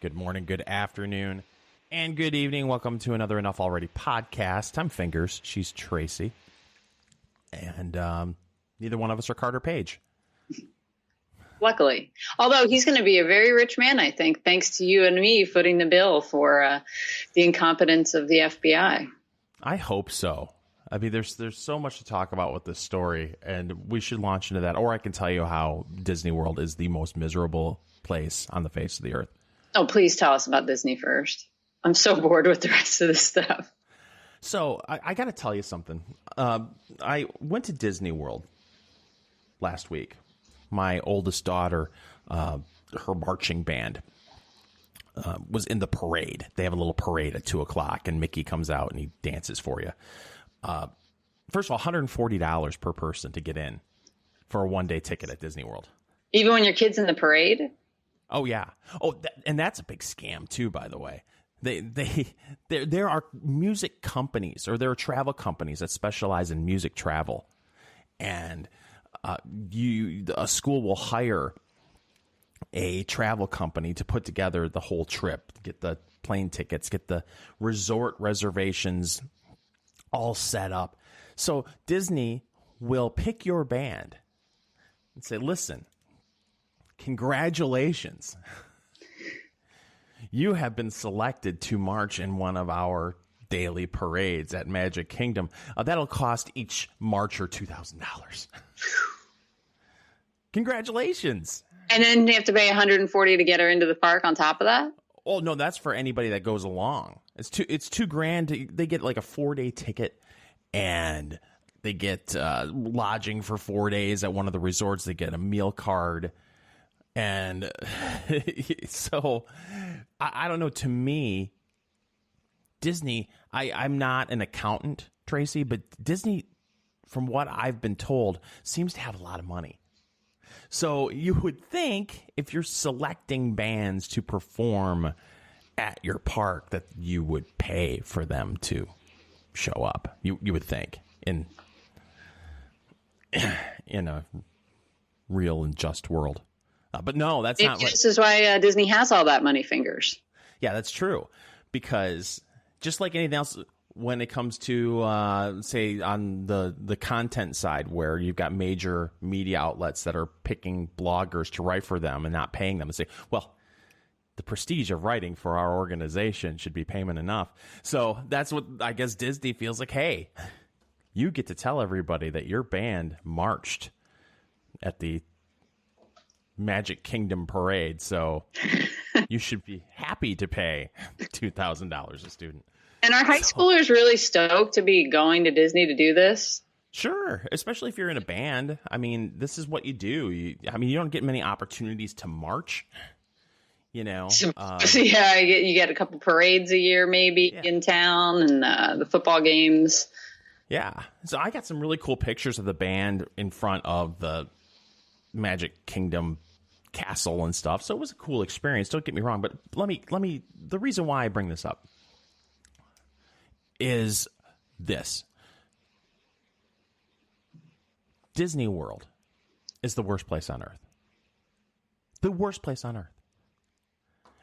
Good morning, good afternoon, and good evening. Welcome to another Enough Already podcast. I'm Fingers. She's Tracy. And neither one of us are Carter Page. Luckily. Although he's going to be a very rich man, I think, thanks to you and me footing the bill for the incompetence of the FBI. I hope so. I mean, there's so much to talk about with this story, and we should launch into that. Or I can tell you how Disney World is the most miserable place on the face of the earth. Oh, please tell us about Disney first. I'm so bored with the rest of this stuff. So I got to tell you something. I went to Disney World last week. My oldest daughter, her marching band, was in the parade. They have a little parade at 2 o'clock, and Mickey comes out and he dances for you. First of all, $140 per person to get in for a one-day ticket at Disney World. Even when your kid's in the parade? Oh, yeah. Oh, and that's a big scam, too, by the way. There are music companies, or there are travel companies that specialize in music travel. And a school will hire a travel company to put together the whole trip, get the plane tickets, get the resort reservations all set up. So Disney will pick your band and say, listen, congratulations. You have been selected to march in one of our daily parades at Magic Kingdom. That'll cost each marcher $2,000. Congratulations. And then you have to pay $140 to get her into the park on top of that? Oh, no, that's for anybody that goes along. It's $2,000. They get like a 4-day ticket, and they get lodging for 4 days at one of the resorts. They get a meal card. And so, I don't know, to me, Disney, I'm not an accountant, Tracy, but Disney, from what I've been told, seems to have a lot of money. So you would think if you're selecting bands to perform at your park that you would pay for them to show up. You would think in a real and just world. But no, that's not right. This is why Disney has all that money, Fingers. Yeah, that's true. Because just like anything else, when it comes to, say, on the content side, where you've got major media outlets that are picking bloggers to write for them and not paying them, and say, well, the prestige of writing for our organization should be payment enough. So that's what I guess Disney feels like. Hey, you get to tell everybody that your band marched at the Magic Kingdom parade, so you should be happy to pay $2,000 a student. And are high schoolers really stoked to be going to Disney to do this? Sure, especially if you're in a band. I mean, this is what you do. You don't get many opportunities to march, you know. Yeah, you get a couple parades a year maybe in town, and the football games. Yeah, so I got some really cool pictures of the band in front of the Magic Kingdom castle and stuff. So it was a cool experience. Don't get me wrong, but let me. The reason why I bring this up is this: Disney World is the worst place on earth. The worst place on earth.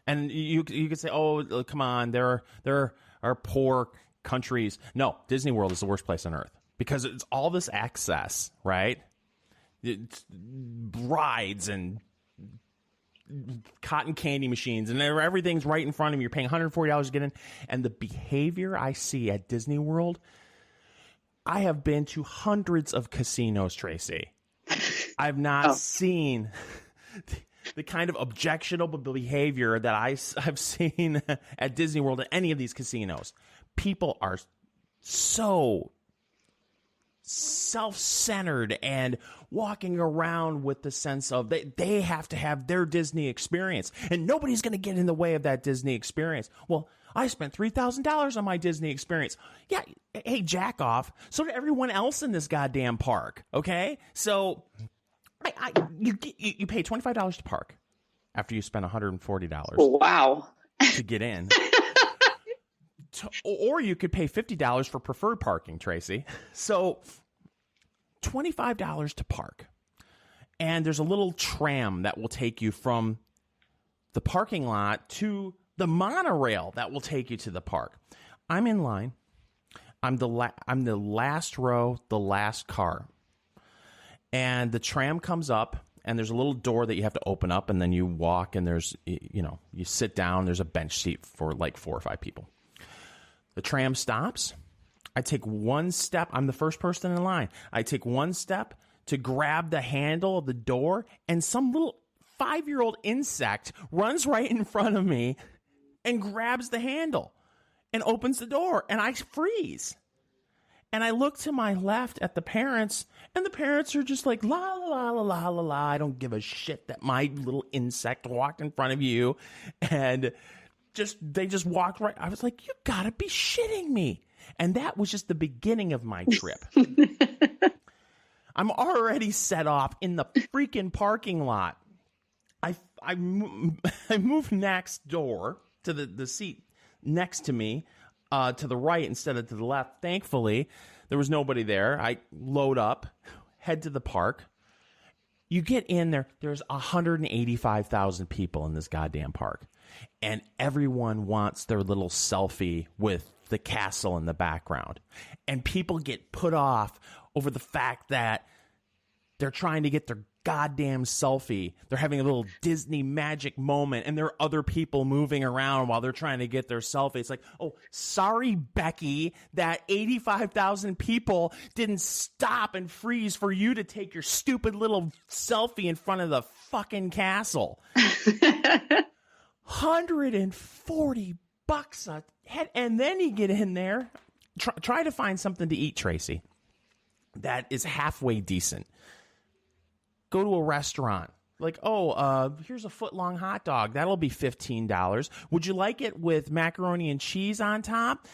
And you could say, "Oh, come on, there are poor countries." No, Disney World is the worst place on earth because it's all this access, right? It's rides and cotton candy machines, and everything's right in front of you. You're paying $140 to get in. And the behavior I see at Disney World, I have been to hundreds of casinos, Tracy. I've not seen the kind of objectionable behavior that I've seen at Disney World at any of these casinos. People are so self-centered and walking around with the sense of they have to have their Disney experience, and nobody's going to get in the way of that Disney experience. Well, I spent $3,000 on my Disney experience. Yeah, hey, jack off. So did everyone else in this goddamn park. Okay, so you pay $25 to park after you spend $140. Oh, wow, to get in. Or you could pay $50 for preferred parking, Tracy. So $25 to park. And there's a little tram that will take you from the parking lot to the monorail that will take you to the park. I'm in line. I'm the last row, the last car. And the tram comes up, and there's a little door that you have to open up, and then you walk, and there's, you sit down. There's a bench seat for like 4 or 5 people. The tram stops. I take one step. I'm the first person in line. I take one step to grab the handle of the door, and some little 5-year-old insect runs right in front of me and grabs the handle and opens the door, and I freeze. And I look to my left at the parents, and the parents are just like, la, la, la, la, la, la, la. I don't give a shit that my little insect walked in front of you. And they just walked right. I was like, you gotta be shitting me. And that was just the beginning of my trip. I'm already set off in the freaking parking lot. I moved next door to the seat next to me, to the right instead of to the left. Thankfully, there was nobody there. I load up, head to the park. You get in there. There's 185,000 people in this goddamn park. And everyone wants their little selfie with the castle in the background. And people get put off over the fact that they're trying to get their goddamn selfie. They're having a little Disney magic moment, and there are other people moving around while they're trying to get their selfie. It's like, oh, sorry, Becky, that 85,000 people didn't stop and freeze for you to take your stupid little selfie in front of the fucking castle. $140 a head, and then you get in there. Try to find something to eat, Tracy, that is halfway decent. Go to a restaurant. Like, here's a foot-long hot dog. That'll be $15. Would you like it with macaroni and cheese on top,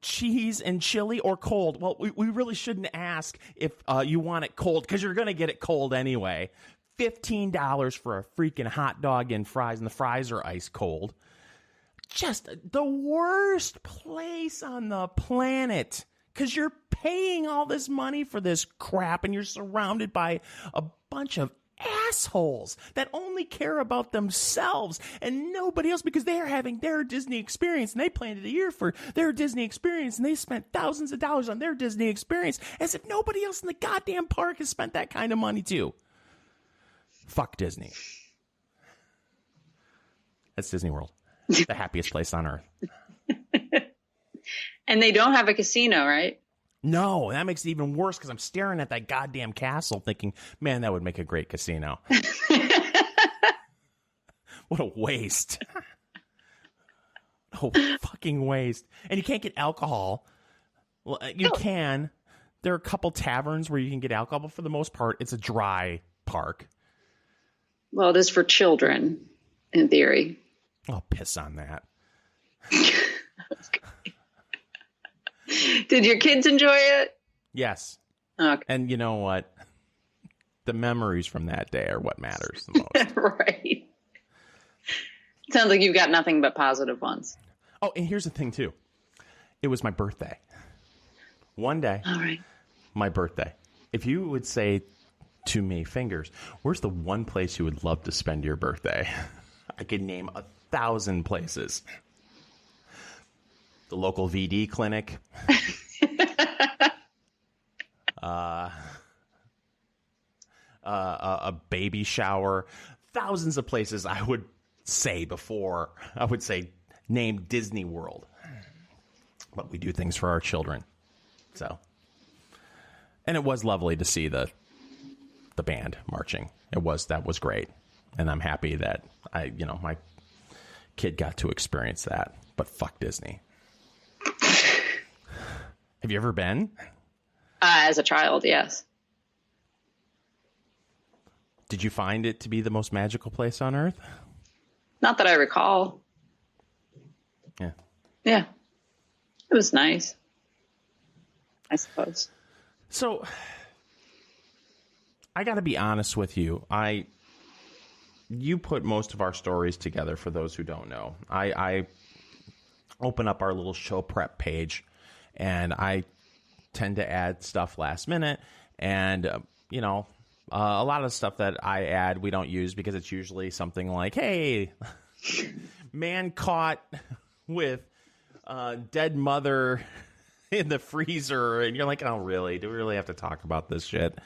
cheese and chili, or cold? Well, we really shouldn't ask if you want it cold, because you're going to get it cold anyway. $15 for a freaking hot dog and fries, and the fries are ice cold. Just the worst place on the planet, because you're paying all this money for this crap, and you're surrounded by a bunch of assholes that only care about themselves and nobody else, because they are having their Disney experience, and they planned it a year for their Disney experience, and they spent thousands of dollars on their Disney experience, as if nobody else in the goddamn park has spent that kind of money too. Fuck Disney. That's Disney World. The happiest place on earth. And they don't have a casino, right? No, that makes it even worse, because I'm staring at that goddamn castle thinking, man, that would make a great casino. What a waste. Oh, fucking waste. And you can't get alcohol. Well, you can. There are a couple taverns where you can get alcohol, but for the most part, it's a dry park. Well, it is for children, in theory. I'll piss on that. Did your kids enjoy it? Yes. Okay. And you know what? The memories from that day are what matters the most. Right. Sounds like you've got nothing but positive ones. Oh, and here's the thing, too. It was my birthday. One day. All right. My birthday. If you would say to me, Fingers, where's the one place you would love to spend your birthday? I could name 1,000 places. The local VD clinic. A baby shower. Thousands of places I would say before I would say name Disney World. But we do things for our children. So. And it was lovely to see the band marching. That was great. And I'm happy that my kid got to experience that. But fuck Disney. Have you ever been? As a child, yes. Did you find it to be the most magical place on earth? Not that I recall. Yeah. Yeah. It was nice, I suppose. So, I got to be honest with you. You put most of our stories together, for those who don't know. I open up our little show prep page, and I tend to add stuff last minute. And, A lot of stuff that I add we don't use because it's usually something like, hey, man caught with dead mother in the freezer, and you're like, oh, really? Do we really have to talk about this shit?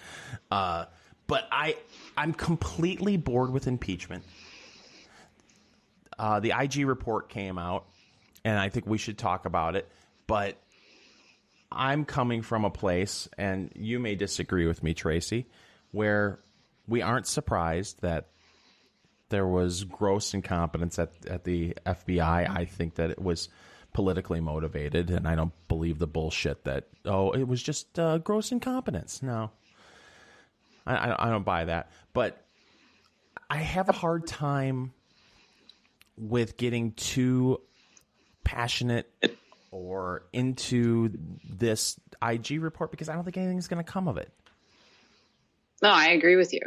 But I'm completely bored with impeachment. The IG report came out, and I think we should talk about it. But I'm coming from a place, and you may disagree with me, Tracy, where we aren't surprised that there was gross incompetence at the FBI. I think that it was politically motivated, and I don't believe the bullshit that, it was just gross incompetence. No, I don't buy that. But I have a hard time with getting too passionate or into this IG report because I don't think anything's going to come of it. No, I agree with you.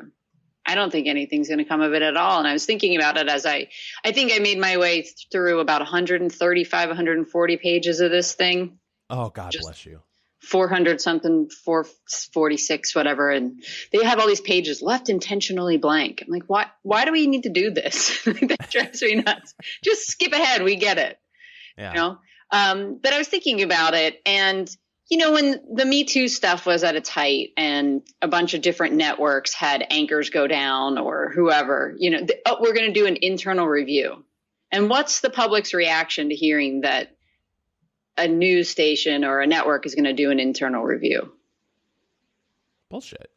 I don't think anything's going to come of it at all. And I was thinking about it as I think I made my way through about 135, 140 pages of this thing. Oh, God bless you. 400 something, 446, whatever. And they have all these pages left intentionally blank. I'm like, why do we need to do this? That drives me nuts. Just skip ahead. We get it. Yeah. You know? But I was thinking about it, and, you know, when the Me Too stuff was at its height and a bunch of different networks had anchors go down or whoever, you know, we're going to do an internal review. And what's the public's reaction to hearing that a news station or a network is going to do an internal review? Bullshit.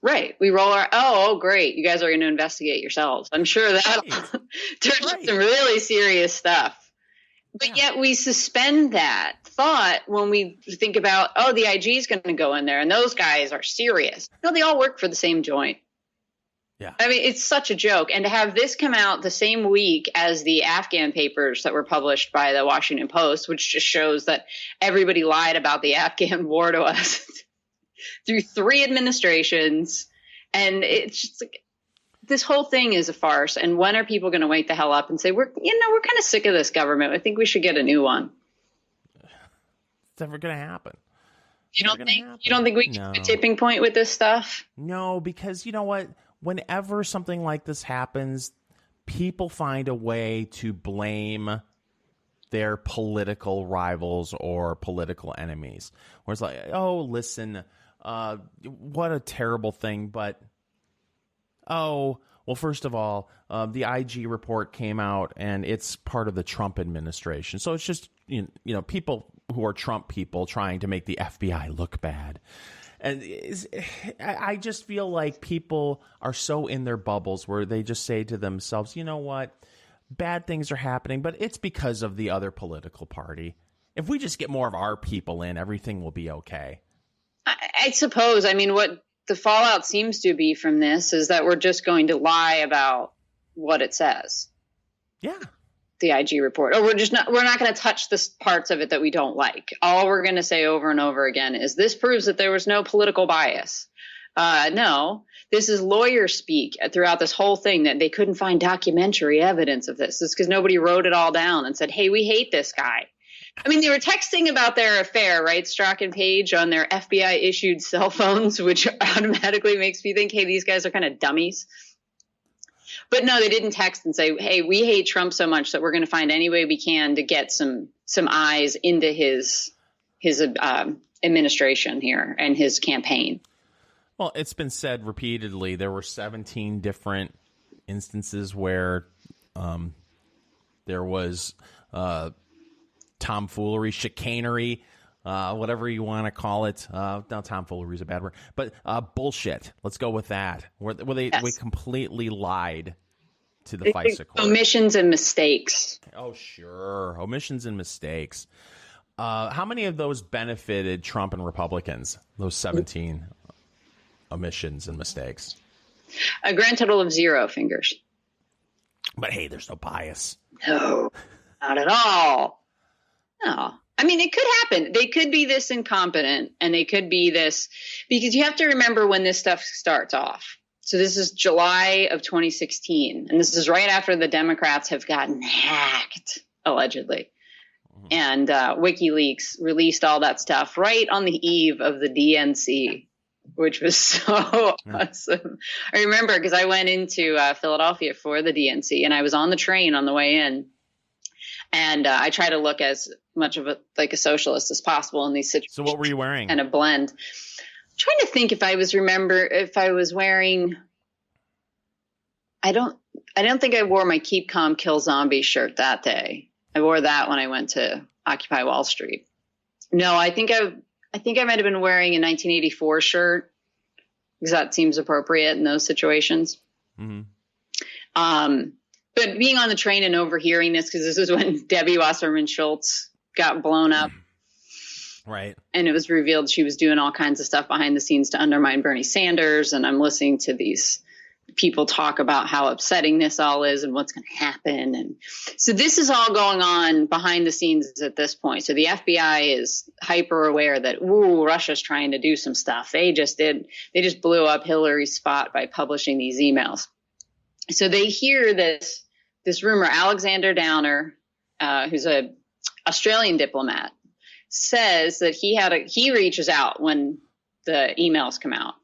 Right. We roll our, great. You guys are going to investigate yourselves. I'm sure that turns out some really serious stuff. But yet we suspend that thought when we think about, the IG is going to go in there and those guys are serious. No, they all work for the same joint. Yeah. I mean, it's such a joke. And to have this come out the same week as the Afghan Papers that were published by the Washington Post, which just shows that everybody lied about the Afghan war to us through 3 administrations. And it's just like, this whole thing is a farce. And when are people going to wake the hell up and say, we're kind of sick of this government. I think we should get a new one. It's never going to happen. You don't think we get a tipping point with this stuff? No, because you know what? Whenever something like this happens, people find a way to blame their political rivals or political enemies. Where it's like, listen, what a terrible thing, but first of all, the IG report came out and it's part of the Trump administration. So it's just, you know, people who are Trump people trying to make the FBI look bad. And I just feel like people are so in their bubbles where they just say to themselves, you know what, bad things are happening, but it's because of the other political party. If we just get more of our people in, everything will be okay. I suppose. I mean, what the fallout seems to be from this is that we're just going to lie about what it says. Yeah. The IG report. Or we're not going to touch the parts of it that we don't like. All we're going to say over and over again is this proves that there was no political bias. No, this is lawyer speak throughout this whole thing that they couldn't find documentary evidence of this. It's because nobody wrote it all down and said, hey, we hate this guy. I mean, they were texting about their affair, right? Strzok and Page on their FBI issued cell phones, which automatically makes me think, hey, these guys are kind of dummies. But no, they didn't text and say, hey, we hate Trump so much that we're going to find any way we can to get some eyes into his administration here and his campaign. Well, it's been said repeatedly there were 17 different instances where there was tomfoolery, chicanery, whatever you want to call it. No, tomfoolery is a bad word, but bullshit. Let's go with that. Where they completely lied to the FISA court. Omissions and mistakes. Oh, sure. Omissions and mistakes. How many of those benefited Trump and Republicans, those 17 omissions and mistakes? A grand total of 0 fingers. But hey, there's no bias. No, not at all. No. I mean, it could happen. They could be this incompetent and they could be this, because you have to remember when this stuff starts off. So this is July of 2016, and this is right after the Democrats have gotten hacked, allegedly. Mm-hmm. And WikiLeaks released all that stuff right on the eve of the DNC which was so awesome. I remember because I went into Philadelphia for the DNC, and I was on the train on the way in, and I try to look as much of a socialist as possible in these situations. So what were you wearing? And a blend. I'm trying to think if I was wearing. I don't think I wore my Keep Calm Kill Zombie shirt that day. I wore that when I went to Occupy Wall Street. No, I think I might have been wearing a 1984 shirt because that seems appropriate in those situations. Mm-hmm. But being on the train and overhearing this, because this is when Debbie Wasserman Schultz got blown up. Right. And it was revealed she was doing all kinds of stuff behind the scenes to undermine Bernie Sanders. And I'm listening to these people talk about how upsetting this all is and what's going to happen. And so this is all going on behind the scenes at this point. So the FBI is hyper aware that, Russia's trying to do some stuff. They just blew up Hillary's spot by publishing these emails. So they hear this rumor. Alexander Downer, who's a Australian diplomat, says that he reaches out when the emails come out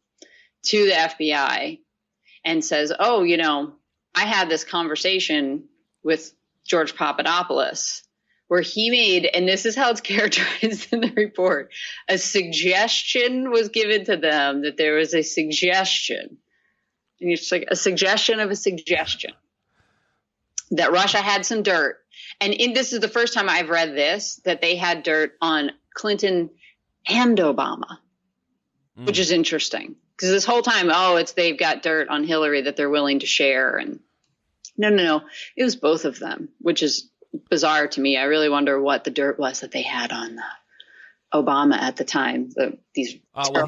to the FBI and says, I had this conversation with George Papadopoulos where he made, and this is how it's characterized in the report, a suggestion was given to them that there was a suggestion. And it's like a suggestion of a suggestion that Russia had some dirt. And this is the first time I've read this, that they had dirt on Clinton and Obama, which is interesting. Because this whole time, they've got dirt on Hillary that they're willing to share. And no, it was both of them, which is bizarre to me. I really wonder what the dirt was that they had on Obama at the time. He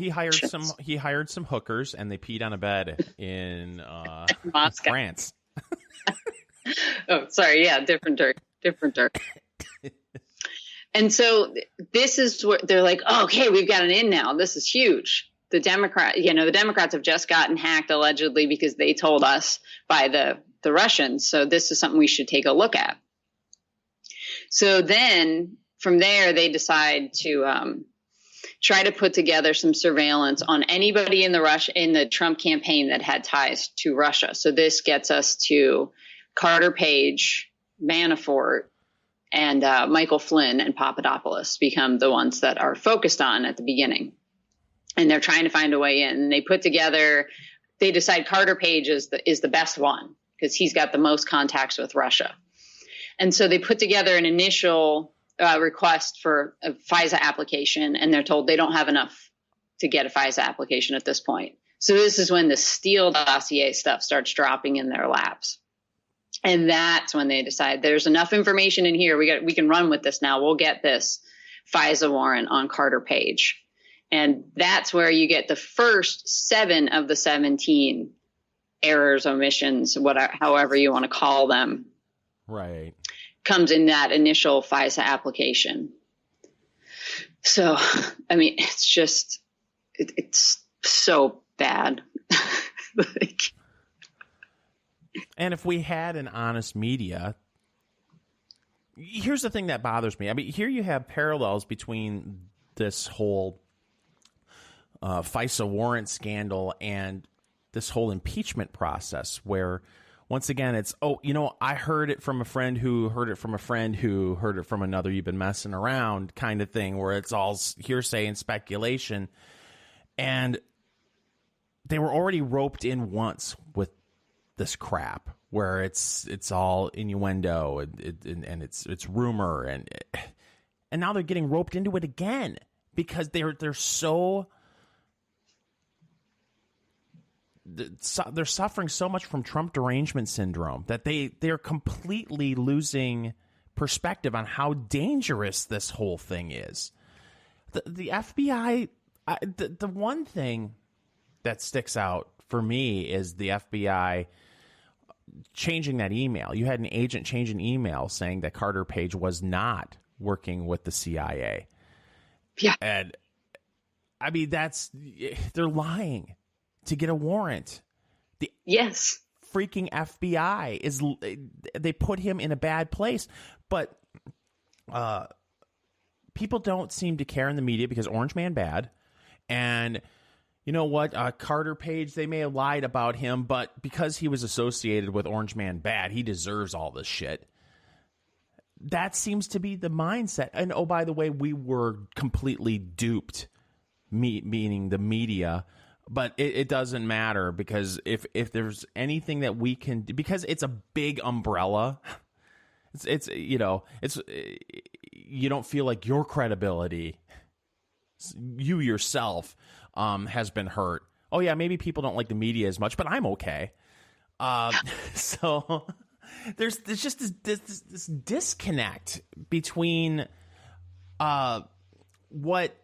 hired some hookers and they peed on a bed in France. Oh, sorry. Yeah, different dirt. And so this is what they're like, okay, we've got an in now. This is huge. The Democrats have just gotten hacked allegedly because they told us by the Russians. So this is something we should take a look at. So then from there, they decide to try to put together some surveillance on anybody in the Trump campaign that had ties to Russia. So this gets us to Carter Page, Manafort, and Michael Flynn and Papadopoulos become the ones that are focused on at the beginning. And they're trying to find a way in. And they decide Carter Page is the best one because he's got the most contacts with Russia. And so they put together an initial request for a FISA application, and they're told they don't have enough to get a FISA application at this point. So this is when the Steele dossier stuff starts dropping in their laps. And that's when they decide there's enough information in here. We can run with this now. We'll get this FISA warrant on Carter Page. And that's where you get the first 7 of the 17 errors, omissions, however you want to call them. Right. Comes in that initial FISA application. So, I mean, it's just, it's so bad. And if we had an honest media, here's the thing that bothers me. I mean, here you have parallels between this whole FISA warrant scandal and this whole impeachment process where, once again, it's, I heard it from a friend who heard it from a friend who heard it from another. You've been messing around kind of thing where it's all hearsay and speculation. And they were already roped in once with this crap where it's all innuendo and it's rumor and now they're getting roped into it again because they're suffering so much from Trump derangement syndrome that they're completely losing perspective on how dangerous this whole thing is. The FBI, the one thing that sticks out for me is the FBI changing that email. You had an agent change an email saying that Carter Page was not working with the CIA. Yeah. And I mean, they're lying to get a warrant. Yes. Freaking FBI they put him in a bad place. But people don't seem to care in the media because Orange Man bad. And You know what? Carter Page, they may have lied about him, but because he was associated with Orange Man Bad, he deserves all this shit. That seems to be the mindset. And oh, by the way, we were completely duped, meaning the media. But it doesn't matter, because if there's anything that we can do, because it's a big umbrella, it's you don't feel like your credibility, you yourself, has been hurt. Oh yeah, maybe people don't like the media as much, but I'm okay. So there's just this disconnect between what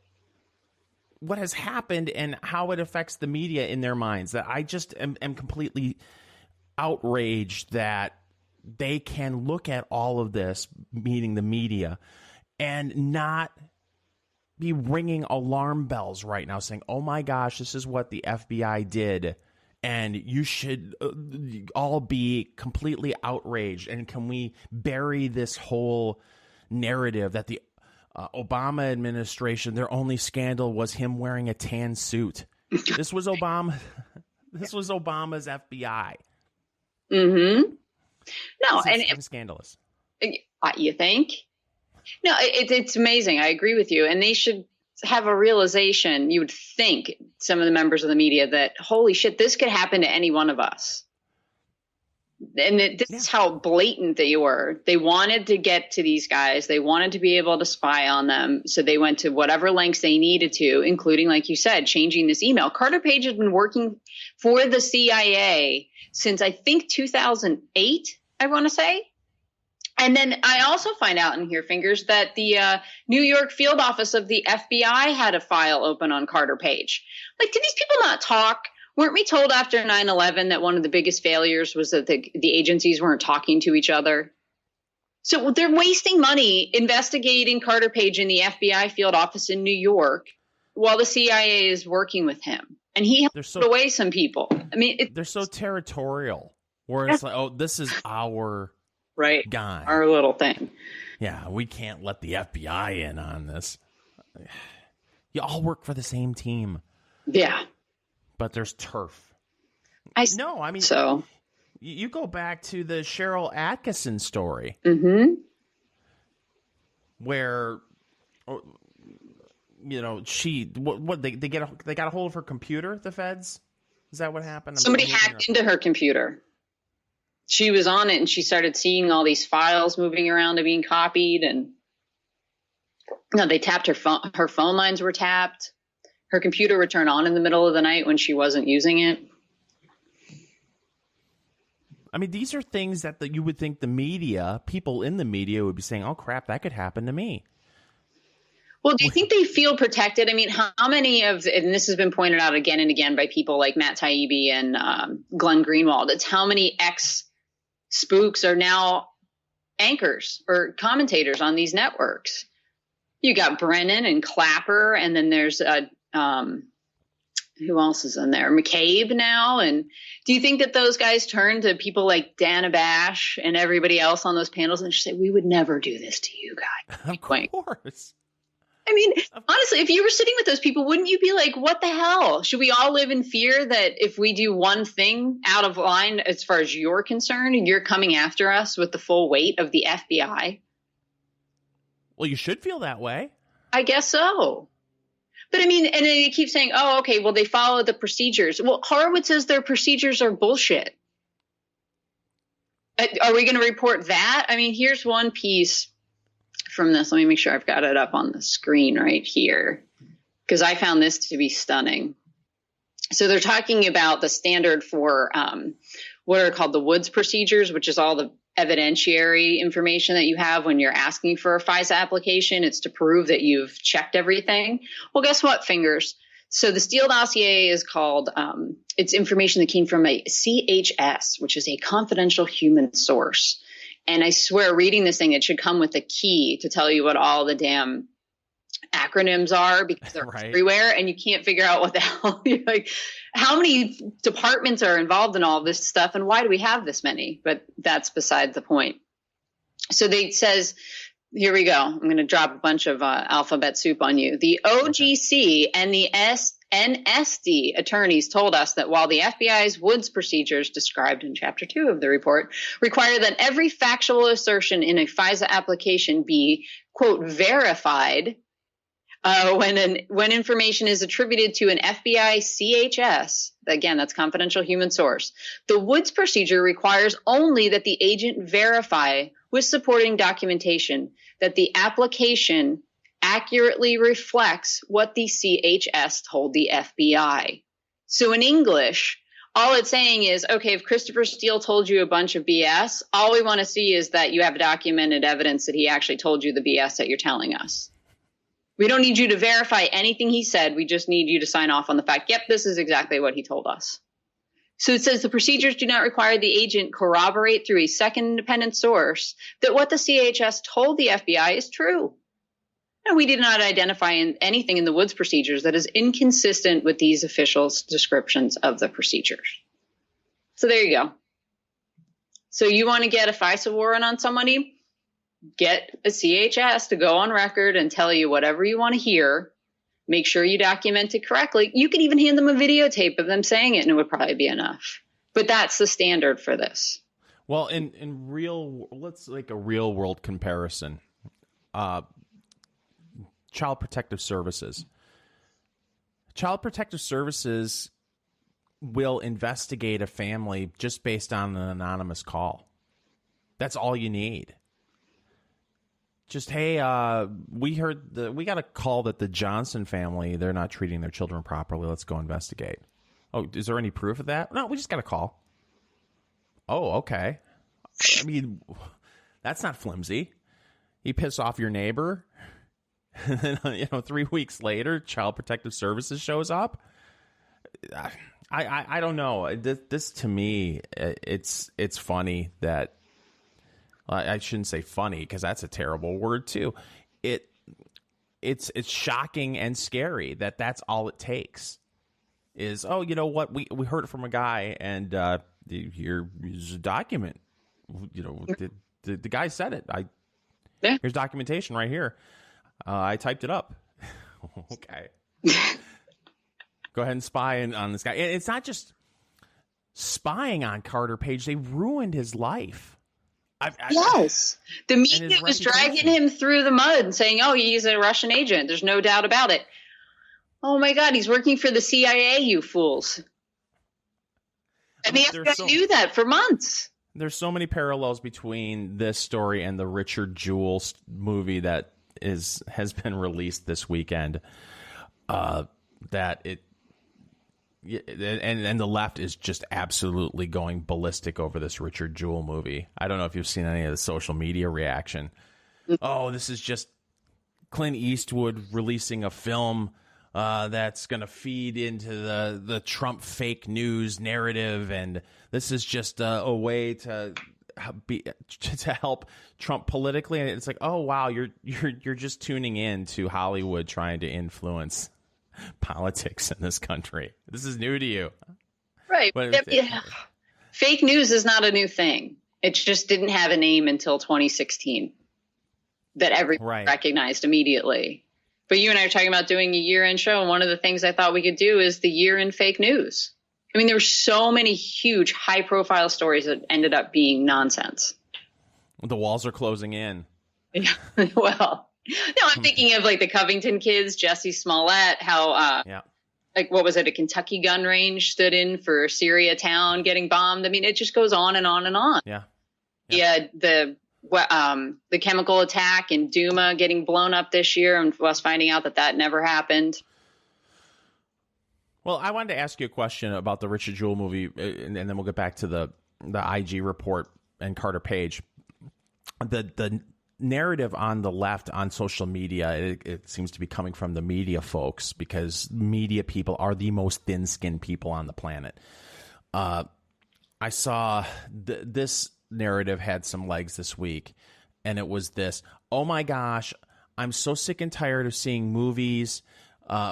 has happened and how it affects the media in their minds, that I just am completely outraged that they can look at all of this, meaning the media, and not be ringing alarm bells right now saying, oh my gosh, this is what the FBI did, and you should all be completely outraged. And can we bury this whole narrative that the Obama administration, their only scandal was him wearing a tan suit? This was Obama. This was Obama's FBI. Mm-hmm. No, it's scandalous. You think? No, it's amazing. I agree with you. And they should have a realization, you would think, some of the members of the media, that, holy shit, this could happen to any one of us. And this is how blatant they were. They wanted to get to these guys. They wanted to be able to spy on them. So they went to whatever lengths they needed to, including, like you said, changing this email. Carter Page has been working for the CIA since, I think, 2008, I want to say. And then I also find out in here, Fingers, that the New York field office of the FBI had a file open on Carter Page. Like, did these people not talk? Weren't we told after 9/11 that one of the biggest failures was that the agencies weren't talking to each other? So they're wasting money investigating Carter Page in the FBI field office in New York while the CIA is working with him. And he helped away some people. I mean, they're so territorial, where it's like, oh, this is our guy, our little thing. Yeah, we can't let the FBI in on this. You all work for the same team. Yeah. But there's turf. So you go back to the Cheryl Atkinson story, where, she they got a hold of her computer. The feds, is that what happened? Somebody hacked into her computer. She was on it and she started seeing all these files moving around and being copied, and they tapped her phone. Her phone lines were tapped. Her computer would turn on in the middle of the night when she wasn't using it. I mean, these are things that you would think the media, people in the media, would be saying, oh, crap, that could happen to me. Well, do you think they feel protected? I mean, how many and this has been pointed out again and again by people like Matt Taibbi and Glenn Greenwald, it's how many ex-spooks are now anchors or commentators on these networks. You got Brennan and Clapper, and then there's who else is in there? McCabe now. And do you think that those guys turn to people like Dana Bash and everybody else on those panels and just say, we would never do this to you guys? Of course. I mean, honestly, if you were sitting with those people, wouldn't you be like, what the hell? Should we all live in fear that if we do one thing out of line, as far as you're concerned, you're coming after us with the full weight of the FBI? Well, you should feel that way. I guess so. But I mean, and they keep saying, oh, okay, well, they follow the procedures. Well, Horowitz says their procedures are bullshit. Are we going to report that? I mean, here's one piece from this. Let me make sure I've got it up on the screen right here, because I found this to be stunning. So they're talking about the standard for what are called the Woods procedures, which is all the evidentiary information that you have when you're asking for a FISA application. It's to prove that you've checked everything. Well, guess what, Fingers? So the Steele dossier is called, it's information that came from a CHS, which is a confidential human source. And I swear, reading this thing, it should come with a key to tell you what all the damn acronyms are, because they're everywhere and you can't figure out what the hell you're like. How many departments are involved in all this stuff, and why do we have this many? But that's beside the point. So they says, here we go. I'm going to drop a bunch of alphabet soup on you. The OGC and the NSD attorneys told us that while the FBI's Woods procedures described in Chapter 2 of the report require that every factual assertion in a FISA application be, quote, verified when information is attributed to an FBI CHS, again, that's confidential human source, the Woods procedure requires only that the agent verify with supporting documentation that the application accurately reflects what the CHS told the FBI. So in English, all it's saying is, okay, if Christopher Steele told you a bunch of BS, all we want to see is that you have documented evidence that he actually told you the BS that you're telling us. We don't need you to verify anything he said. We just need you to sign off on the fact, yep, this is exactly what he told us. So it says the procedures do not require the agent corroborate through a second independent source that what the CHS told the FBI is true. And we did not identify anything in the Woods procedures that is inconsistent with these officials' descriptions of the procedures. So there you go. So you want to get a FISA warrant on somebody? Get a CHS to go on record and tell you whatever you want to hear. Make sure you document it correctly. You could even hand them a videotape of them saying it, and it would probably be enough. But that's the standard for this. Well, let's make a real world comparison. Child Protective Services. Child Protective Services will investigate a family just based on an anonymous call. That's all you need. Just, hey, we got a call that the Johnson family, they're not treating their children properly. Let's go investigate. Oh, is there any proof of that? No, we just got a call. Oh, okay. I mean, that's not flimsy. You piss off your neighbor, and then, 3 weeks later, Child Protective Services shows up. I don't know. This to me, it's funny that. I shouldn't say funny because that's a terrible word too. It's shocking and scary that that's all it takes is, oh, you know what? We heard it from a guy, and here's a document. The guy said it. Here's documentation right here. I typed it up. Okay. Go ahead and spy on this guy. It's not just spying on Carter Page. They ruined his life. Yes. The media was dragging him through the mud and saying, oh, he's a Russian agent. There's no doubt about it. Oh, my God, he's working for the CIA, you fools. And the FBI knew that for months. There's so many parallels between this story and the Richard Jewell movie that has been released this weekend, that it... And the left is just absolutely going ballistic over this Richard Jewell movie. I don't know if you've seen any of the social media reaction. Oh, this is just Clint Eastwood releasing a film that's going to feed into the Trump fake news narrative, and this is just a way to help Trump politically. And it's like, oh wow, you're just tuning in to Hollywood trying to influence politics in this country. This is new to you, right? Fake news is not a new thing. It just didn't have a name until 2016 that everyone recognized immediately. But you and I are talking about doing a year-end show, and one of the things I thought we could do is the year-end fake news. I mean, there were so many huge, high-profile stories that ended up being nonsense. The walls are closing in. Yeah. Well. No, I'm thinking of like the Covington kids, Jesse Smollett, how, like, what was it? A Kentucky gun range stood in for Syria town getting bombed. I mean, it just goes on and on and on. Yeah. The chemical attack in Duma getting blown up this year and us finding out that never happened. Well, I wanted to ask you a question about the Richard Jewell movie, and then we'll get back to the IG report and Carter Page. The narrative on the left on social media, it seems to be coming from the media folks, because media people are the most thin-skinned people on the planet. I saw this narrative had some legs this week, and it was this: oh my gosh, I'm so sick and tired of seeing movies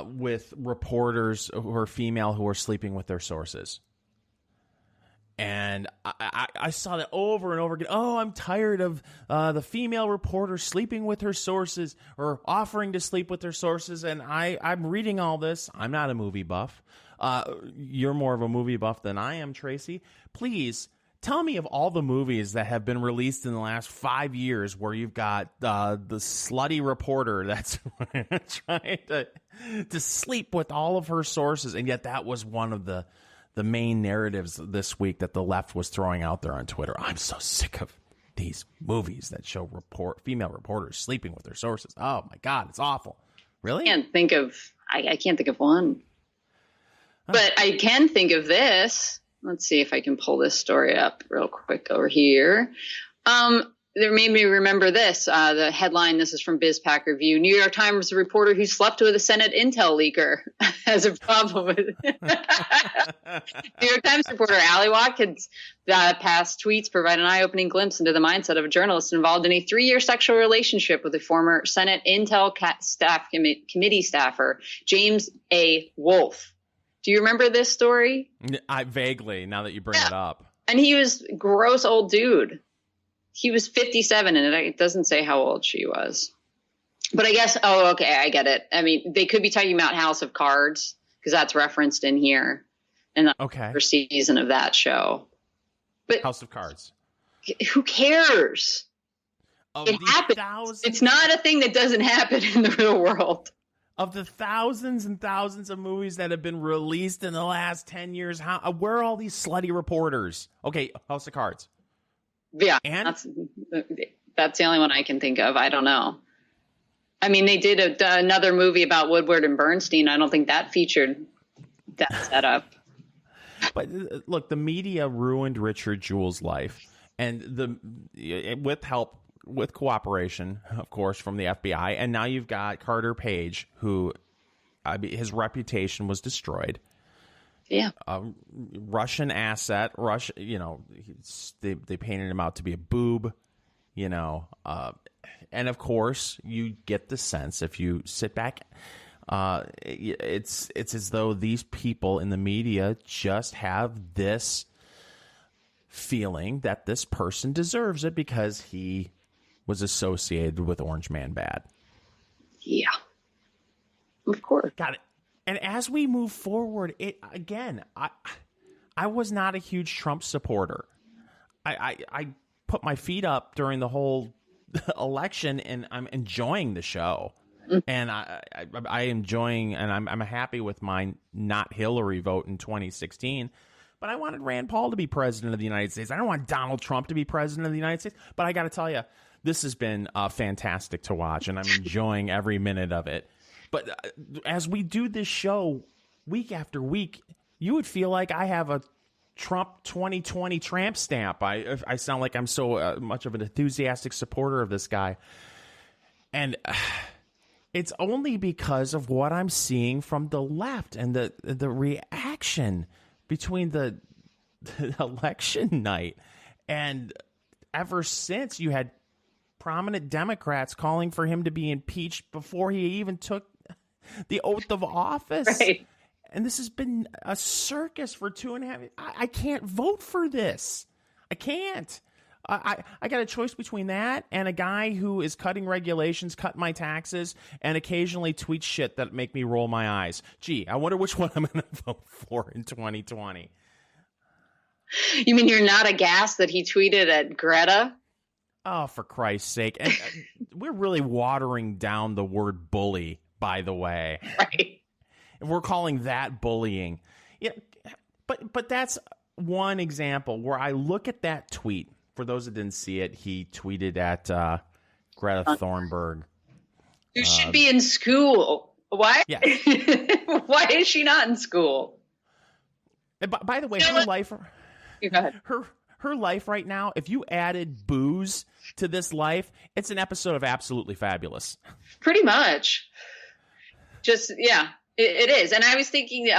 with reporters who are female who are sleeping with their sources. And I saw that over and over again. Oh, I'm tired of the female reporter sleeping with her sources or offering to sleep with her sources. And I'm reading all this. I'm not a movie buff. You're more of a movie buff than I am, Tracy. Please tell me of all the movies that have been released in the last 5 years where you've got the slutty reporter that's trying to sleep with all of her sources. And yet that was one of the main narratives this week that the left was throwing out there on Twitter. I'm so sick of these movies that show female reporters sleeping with their sources. Oh my God, it's awful. Really? I can't think of one. But I can think of this. Let's see if I can pull this story up real quick over here. There made me remember this. The headline, this is from BizPack Review. New York Times reporter who slept with a Senate intel leaker has a problem with it. New York Times reporter Ali Watkins' past tweets provide an eye-opening glimpse into the mindset of a journalist involved in a 3-year sexual relationship with a former Senate Intel Staff Committee staffer, James A. Wolfe. Do you remember this story? I vaguely, now that you bring it up. And he was a gross old dude. He was 57, and it doesn't say how old she was. But I guess, okay, I get it. I mean, they could be talking about House of Cards, because that's referenced in here in the first season of that show. But House of Cards. Who cares? It happens. It's not a thing that doesn't happen in the real world. Of the thousands and thousands of movies that have been released in the last 10 years, where are all these slutty reporters? Okay, House of Cards. Yeah, and that's the only one I can think of. I don't know. I mean, they did another movie about Woodward and Bernstein. I don't think that featured that setup. But look, the media ruined Richard Jewell's life, and with cooperation, of course, from the FBI. And now you've got Carter Page, who his reputation was destroyed. Yeah. Russian asset. They painted him out to be a boob, and of course you get the sense if you sit back, it's as though these people in the media just have this feeling that this person deserves it because he was associated with Orange Man Bad. Yeah. Of course. Got it. And as we move forward, I was not a huge Trump supporter. I put my feet up during the whole election, and I'm enjoying the show. And I enjoying, and I'm happy with my not Hillary vote in 2016. But I wanted Rand Paul to be president of the United States. I don't want Donald Trump to be president of the United States. But I got to tell you, this has been fantastic to watch, and I'm enjoying every minute of it. But as we do this show week after week, you would feel like I have a Trump 2020 tramp stamp. I sound like I'm so much of an enthusiastic supporter of this guy. And it's only because of what I'm seeing from the left and the reaction between the election night. And ever since, you had prominent Democrats calling for him to be impeached before he even took the oath of office. Right. And this has been a circus for 2.5 years. I can't vote for this. I can't. I got a choice between that and a guy who is cutting regulations, cutting my taxes, and occasionally tweets shit that make me roll my eyes. Gee, I wonder which one I'm going to vote for in 2020. You mean you're not aghast that he tweeted at Greta? Oh, for Christ's sake. And we're really watering down the word bully, by the way. Right. We're calling that bullying. Yeah, but that's one example where I look at that tweet. For those that didn't see it, he tweeted at Greta Thunberg. Who should be in school. Why? Yeah. Why is she not in school? By the way, her life... Go ahead. Her life right now, if you added booze to this life, it's an episode of Absolutely Fabulous. Pretty much. Just, yeah, it is. And I was thinking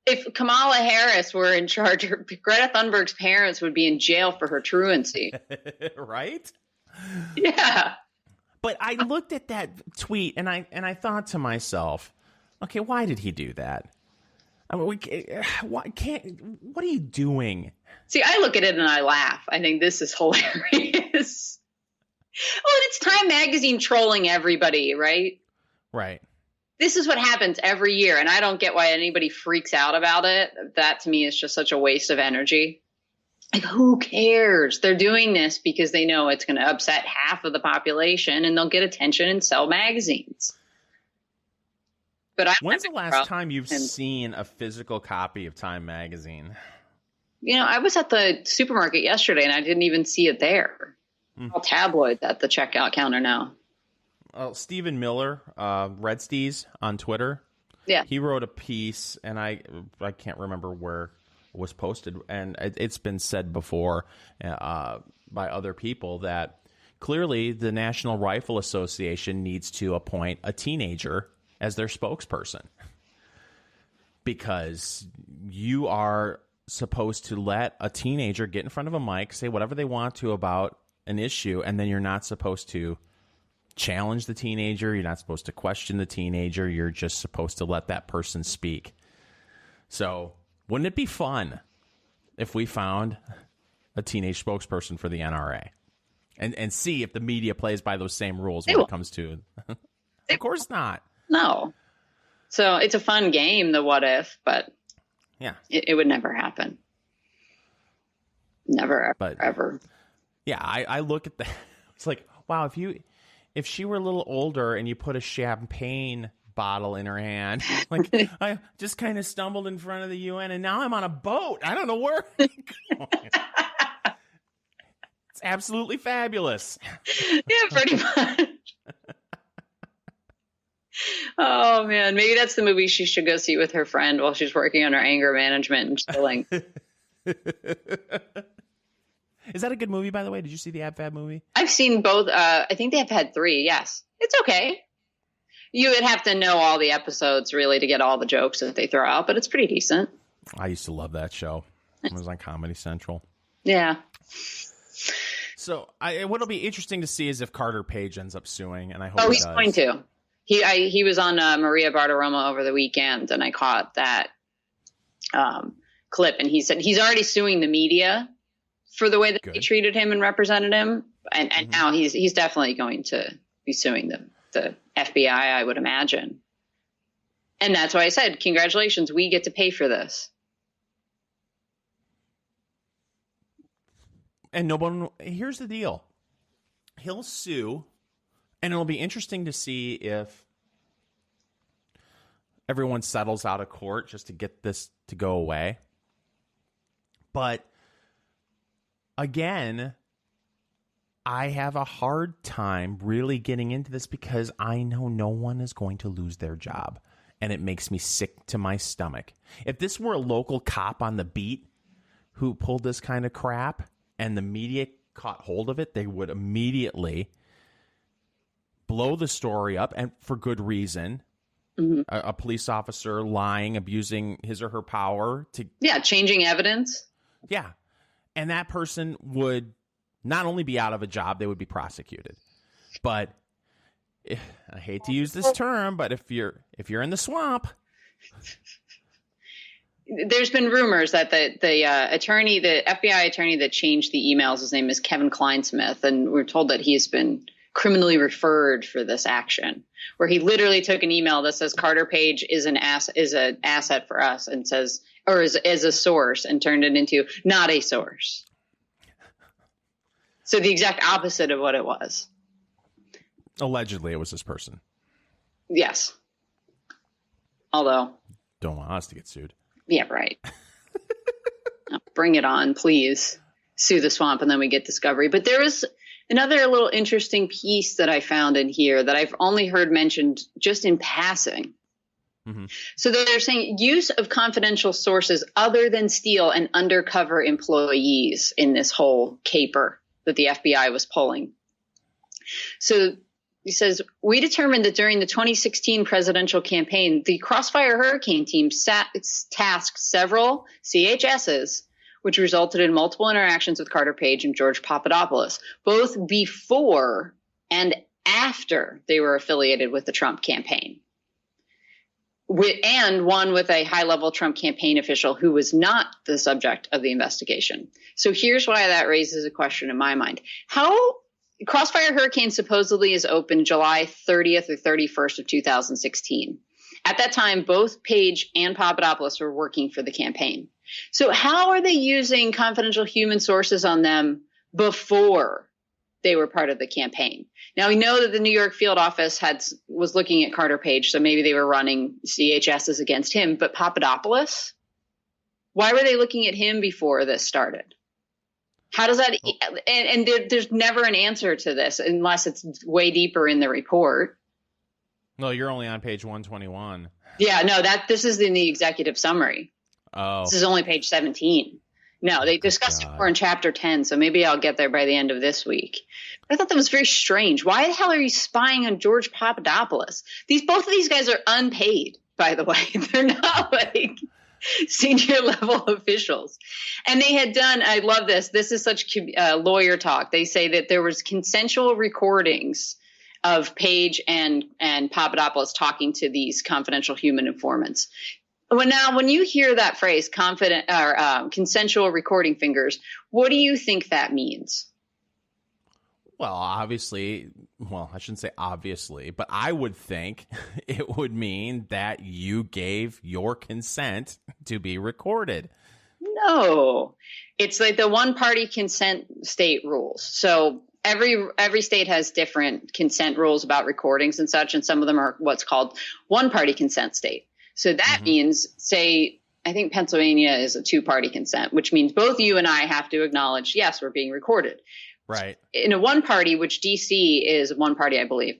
if Kamala Harris were in charge, Greta Thunberg's parents would be in jail for her truancy. Right? Yeah. But I looked at that tweet and I thought to myself, okay, why did he do that? I mean, what are you doing? See, I look at it and I laugh. I think this is hilarious. Oh, and it's Time Magazine trolling everybody, right? Right. This is what happens every year, and I don't get why anybody freaks out about it. That, to me, is just such a waste of energy. Like, who cares? They're doing this because they know it's going to upset half of the population, and they'll get attention and sell magazines. But when's the last time you've seen a physical copy of Time Magazine? You know, I was at the supermarket yesterday, and I didn't even see it there. All tabloids at the checkout counter now. Well, Stephen Miller, Red Steez on Twitter. Yeah. He wrote a piece, and I can't remember where it was posted, and it's been said before by other people that clearly the National Rifle Association needs to appoint a teenager as their spokesperson, because you are supposed to let a teenager get in front of a mic, say whatever they want to about an issue, and then you're not supposed to challenge the teenager. You're not supposed to question the teenager. You're just supposed to let that person speak. So wouldn't it be fun if we found a teenage spokesperson for the NRA and see if the media plays by those same rules when it comes to Of course not. No. So it's a fun game, the what if, but yeah, it would never happen. Never, ever. Yeah, I look at that. It's like, wow, if she were a little older and you put a champagne bottle in her hand, like I just kind of stumbled in front of the UN and now I'm on a boat. I don't know where I'm going. It's absolutely fabulous. Yeah, pretty much. Oh, man. Maybe that's the movie she should go see with her friend while she's working on her anger management and chilling. Is that a good movie, by the way? Did you see the Ab Fab movie? I've seen both. I think they've had 3. Yes. It's okay. You would have to know all the episodes really to get all the jokes that they throw out, but it's pretty decent. I used to love that show. It was on Comedy Central. Yeah. So what'll be interesting to see is if Carter Page ends up suing, and I hope he's going to. He was on Maria Bartiromo over the weekend, and I caught that clip, and he said he's already suing the media for the way that they treated him and represented him, and now he's definitely going to be suing the FBI, I would imagine. And that's why I said, congratulations, we get to pay for this. And no one. Here's the deal: he'll sue. And it'll be interesting to see if everyone settles out of court just to get this to go away. But again, I have a hard time really getting into this because I know no one is going to lose their job. And it makes me sick to my stomach. If this were a local cop on the beat who pulled this kind of crap and the media caught hold of it, they would immediately blow the story up, and for good reason. Mm-hmm. A police officer lying, abusing his or her power to changing evidence. Yeah, and that person would not only be out of a job, they would be prosecuted. But I hate to use this term, but if you're in the swamp, there's been rumors that the FBI attorney that changed the emails, his name is Kevin Kleinsmith, and we're told that he's been criminally referred for this action, where he literally took an email that says Carter Page is an asset for us, and says, or is a source, and turned it into not a source. So the exact opposite of what it was. Allegedly, it was this person. Yes. Although. Don't want us to get sued. Yeah, right. Bring it on, please. Sue the swamp, and then we get discovery. But there was another little interesting piece that I found in here that I've only heard mentioned just in passing. Mm-hmm. So they're saying use of confidential sources other than Steele and undercover employees in this whole caper that the FBI was pulling. So he says, we determined that during the 2016 presidential campaign, the Crossfire Hurricane team tasked several CHSs, which resulted in multiple interactions with Carter Page and George Papadopoulos, both before and after they were affiliated with the Trump campaign. and one with a high-level Trump campaign official who was not the subject of the investigation. So here's why that raises a question in my mind. How Crossfire Hurricane supposedly is open July 30th or 31st of 2016. At that time, both Page and Papadopoulos were working for the campaign. So how are they using confidential human sources on them before they were part of the campaign? Now, we know that the New York field office was looking at Carter Page, so maybe they were running CHSs against him. But Papadopoulos? Why were they looking at him before this started? How does that – and there's never an answer to this unless it's way deeper in the report. No, you're only on page 121. Yeah, no, this is in the executive summary. Oh. This is only page 17. No, they discussed it more in chapter 10, so maybe I'll get there by the end of this week. But I thought that was very strange. Why the hell are you spying on George Papadopoulos? Both of these guys are unpaid, by the way. They're not like senior level officials. And they had done, I love this. This is such lawyer talk. They say that there was consensual recordings of Page and Papadopoulos talking to these confidential human informants. When you hear that phrase, consensual recording fingers, what do you think that means? Well, obviously, I shouldn't say obviously, but I would think it would mean that you gave your consent to be recorded. No, it's like the one-party consent state rules. So every state has different consent rules about recordings and such, and some of them are what's called one-party consent state. So that means, say, I think Pennsylvania is a two-party consent, which means both you and I have to acknowledge, yes, we're being recorded. Right. In a one-party, which D.C. is one party, I believe,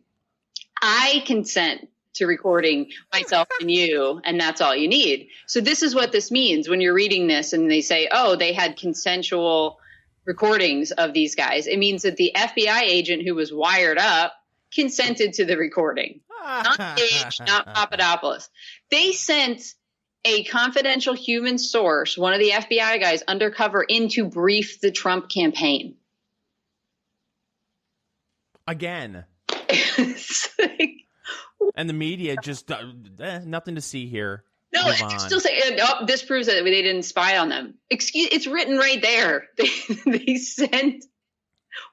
I consent to recording myself and you, and that's all you need. So this is what this means when you're reading this and they say, oh, they had consensual recordings of these guys. It means that the FBI agent who was wired up consented to the recording. Not Page, not Papadopoulos. They sent a confidential human source, one of the FBI guys, undercover in to brief the Trump campaign. Again. And the media just nothing to see here. No, it's still saying, this proves that they didn't spy on them. It's written right there. They sent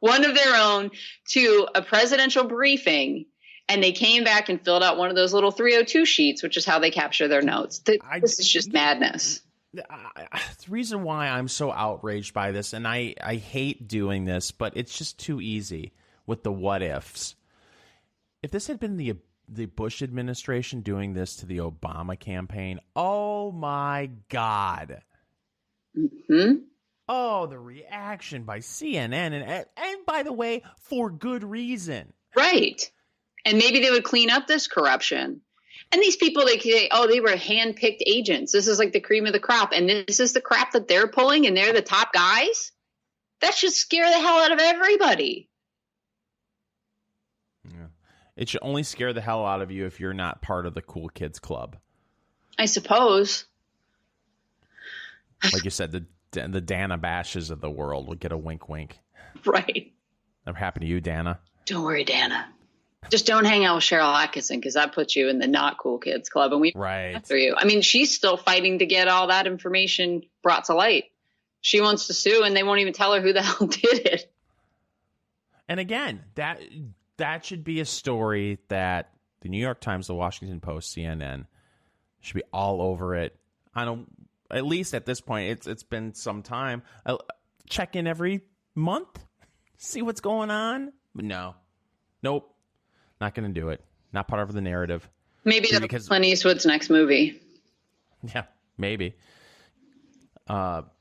one of their own to a presidential briefing, and they came back and filled out one of those little 302 sheets, which is how they capture their notes. This is just madness. The reason why I'm so outraged by this, and I hate doing this, but it's just too easy with the what ifs. If this had been the Bush administration doing this to the Obama campaign, oh my God. Mm-hmm. Oh, the reaction by CNN, and by the way, for good reason. Right. And maybe they would clean up this corruption. And these people, they say, oh, they were hand-picked agents. This is like the cream of the crop. And this is the crap that they're pulling, and they're the top guys? That should scare the hell out of everybody. Yeah. It should only scare the hell out of you if you're not part of the cool kids club. I suppose. Like you said, the Dana Bashes of the world will get a wink wink. Right. That happened to you, Dana? Don't worry, Dana. Just don't hang out with Cheryl Atkinson, because that puts you in the not cool kids club. And we after you. I mean, she's still fighting to get all that information brought to light. She wants to sue, and they won't even tell her who the hell did it. And again, that should be a story that the New York Times, the Washington Post, CNN should be all over it. At least at this point, it's been some time. I'll check in every month, see what's going on. But nope, not going to do it. Not part of the narrative. Maybe that's Clint Eastwood's next movie. Yeah, maybe. But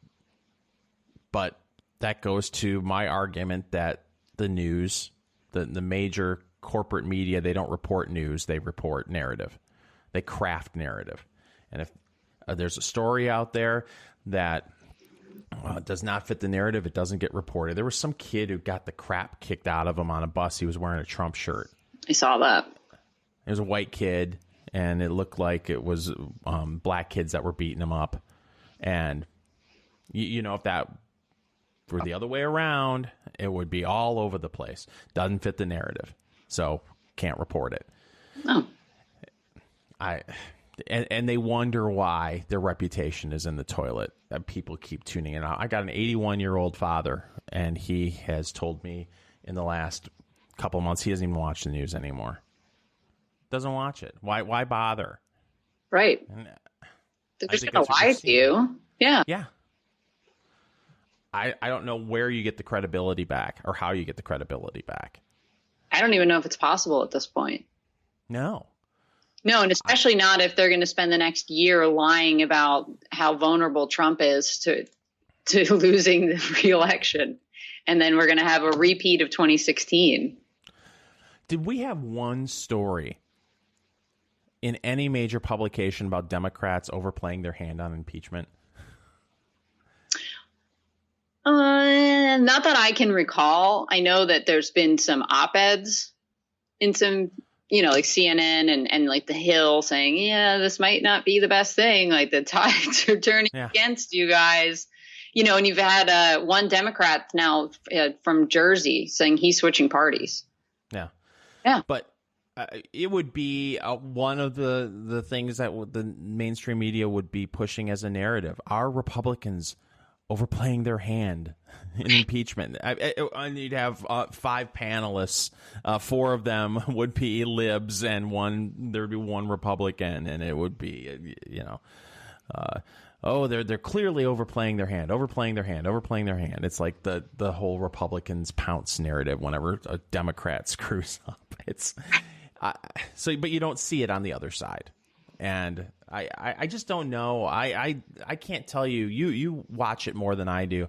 that goes to my argument that the news, the major corporate media, they don't report news, they report narrative. They craft narrative. And if there's a story out there that does not fit the narrative, it doesn't get reported. There was some kid who got the crap kicked out of him on a bus. He was wearing a Trump shirt. I saw that. It was a white kid, and it looked like it was black kids that were beating him up. And, if that were the other way around, it would be all over the place. Doesn't fit the narrative. So, can't report it. Oh. And they wonder why their reputation is in the toilet. People keep tuning in. I got an 81-year-old father, and he has told me in the last couple months he doesn't even watch the news anymore. Doesn't watch it. Why bother? Right. And they're just going to lie to you. Yeah. Yeah. I don't know where you get the credibility back or how you get the credibility back. I don't even know if it's possible at this point. No. No, and especially not if they're going to spend the next year lying about how vulnerable Trump is to losing the re-election. And then we're going to have a repeat of 2016. Did we have one story in any major publication about Democrats overplaying their hand on impeachment? Not that I can recall. I know that there's been some op-eds in some, like CNN and like The Hill saying, yeah, this might not be the best thing. Like the tides are turning against you guys, and you've had one Democrat now from Jersey saying he's switching parties. Yeah. Yeah. But it would be one of the things that the mainstream media would be pushing as a narrative. Are Republicans overplaying their hand in impeachment? And you'd have 5 panelists. 4 of them would be libs, and there'd be one Republican, and it would be, they're clearly overplaying their hand. It's like the whole Republicans pounce narrative whenever a Democrat screws up. But you don't see it on the other side. And I just don't know. I can't tell you. You watch it more than I do.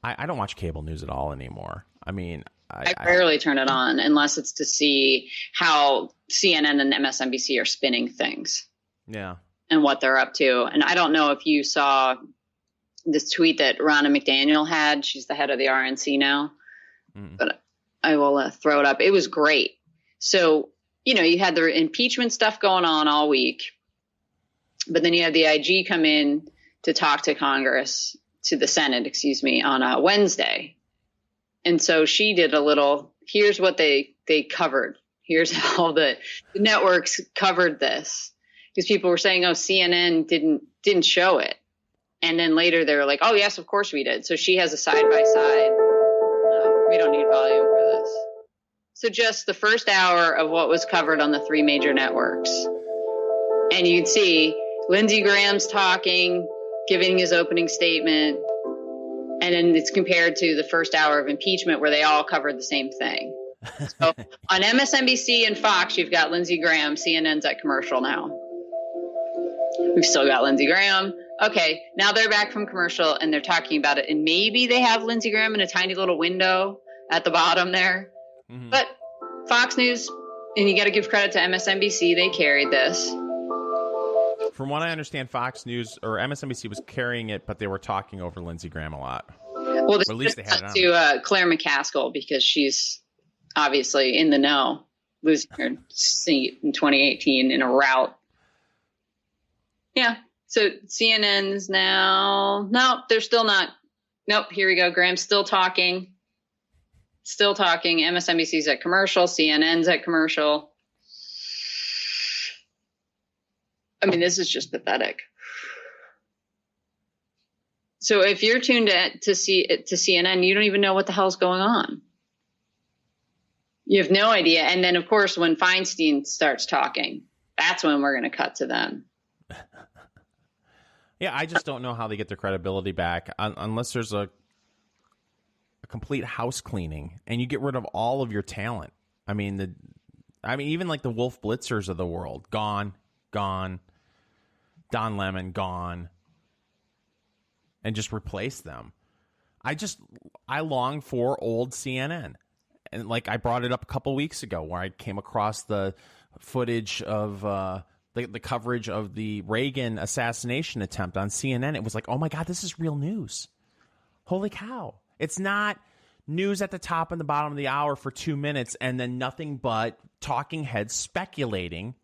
I don't watch cable news at all anymore. I mean, I rarely turn it on unless it's to see how CNN and MSNBC are spinning things. Yeah. And what they're up to. And I don't know if you saw this tweet that Ronna McDaniel had. She's the head of the RNC now. But I will throw it up. It was great. So, you had the impeachment stuff going on all week. But then you had the IG come in to talk to the Senate, on a Wednesday. And so she did a little, here's what they covered. Here's how the networks covered this. Because people were saying, CNN didn't show it. And then later they were like, oh, yes, of course we did. So she has a side-by-side. We don't need volume for this. So just the first hour of what was covered on the 3 major networks. And you'd see Lindsey Graham's talking, giving his opening statement. And then it's compared to the first hour of impeachment where they all covered the same thing. So on MSNBC and Fox, you've got Lindsey Graham. CNN's at commercial now. We've still got Lindsey Graham. Okay, now they're back from commercial and they're talking about it. And maybe they have Lindsey Graham in a tiny little window at the bottom there. Mm-hmm. But Fox News, and you got to give credit to MSNBC, they carried this. From what I understand, Fox News or MSNBC was carrying it, but they were talking over Lindsey Graham a lot. Well, this is to Claire McCaskill because she's obviously in the know, losing her seat in 2018 in a rout. Yeah. So CNN's now, no, they're still not. Nope. Here we go. Graham's still talking. MSNBC's at commercial. CNN's at commercial. I mean, this is just pathetic. So if you're tuned to CNN, you don't even know what the hell's going on. You have no idea. And then, of course, when Feinstein starts talking, that's when we're going to cut to them. Yeah, I just don't know how they get their credibility back unless there's a complete house cleaning and you get rid of all of your talent. I mean, even like the Wolf Blitzers of the world, gone. Don Lemon, gone. And just replace them. I long for old CNN. And like I brought it up a couple weeks ago where I came across the footage of the coverage of the Reagan assassination attempt on CNN. It was like, oh my God, this is real news. Holy cow. It's not news at the top and the bottom of the hour for 2 minutes and then nothing but talking heads speculating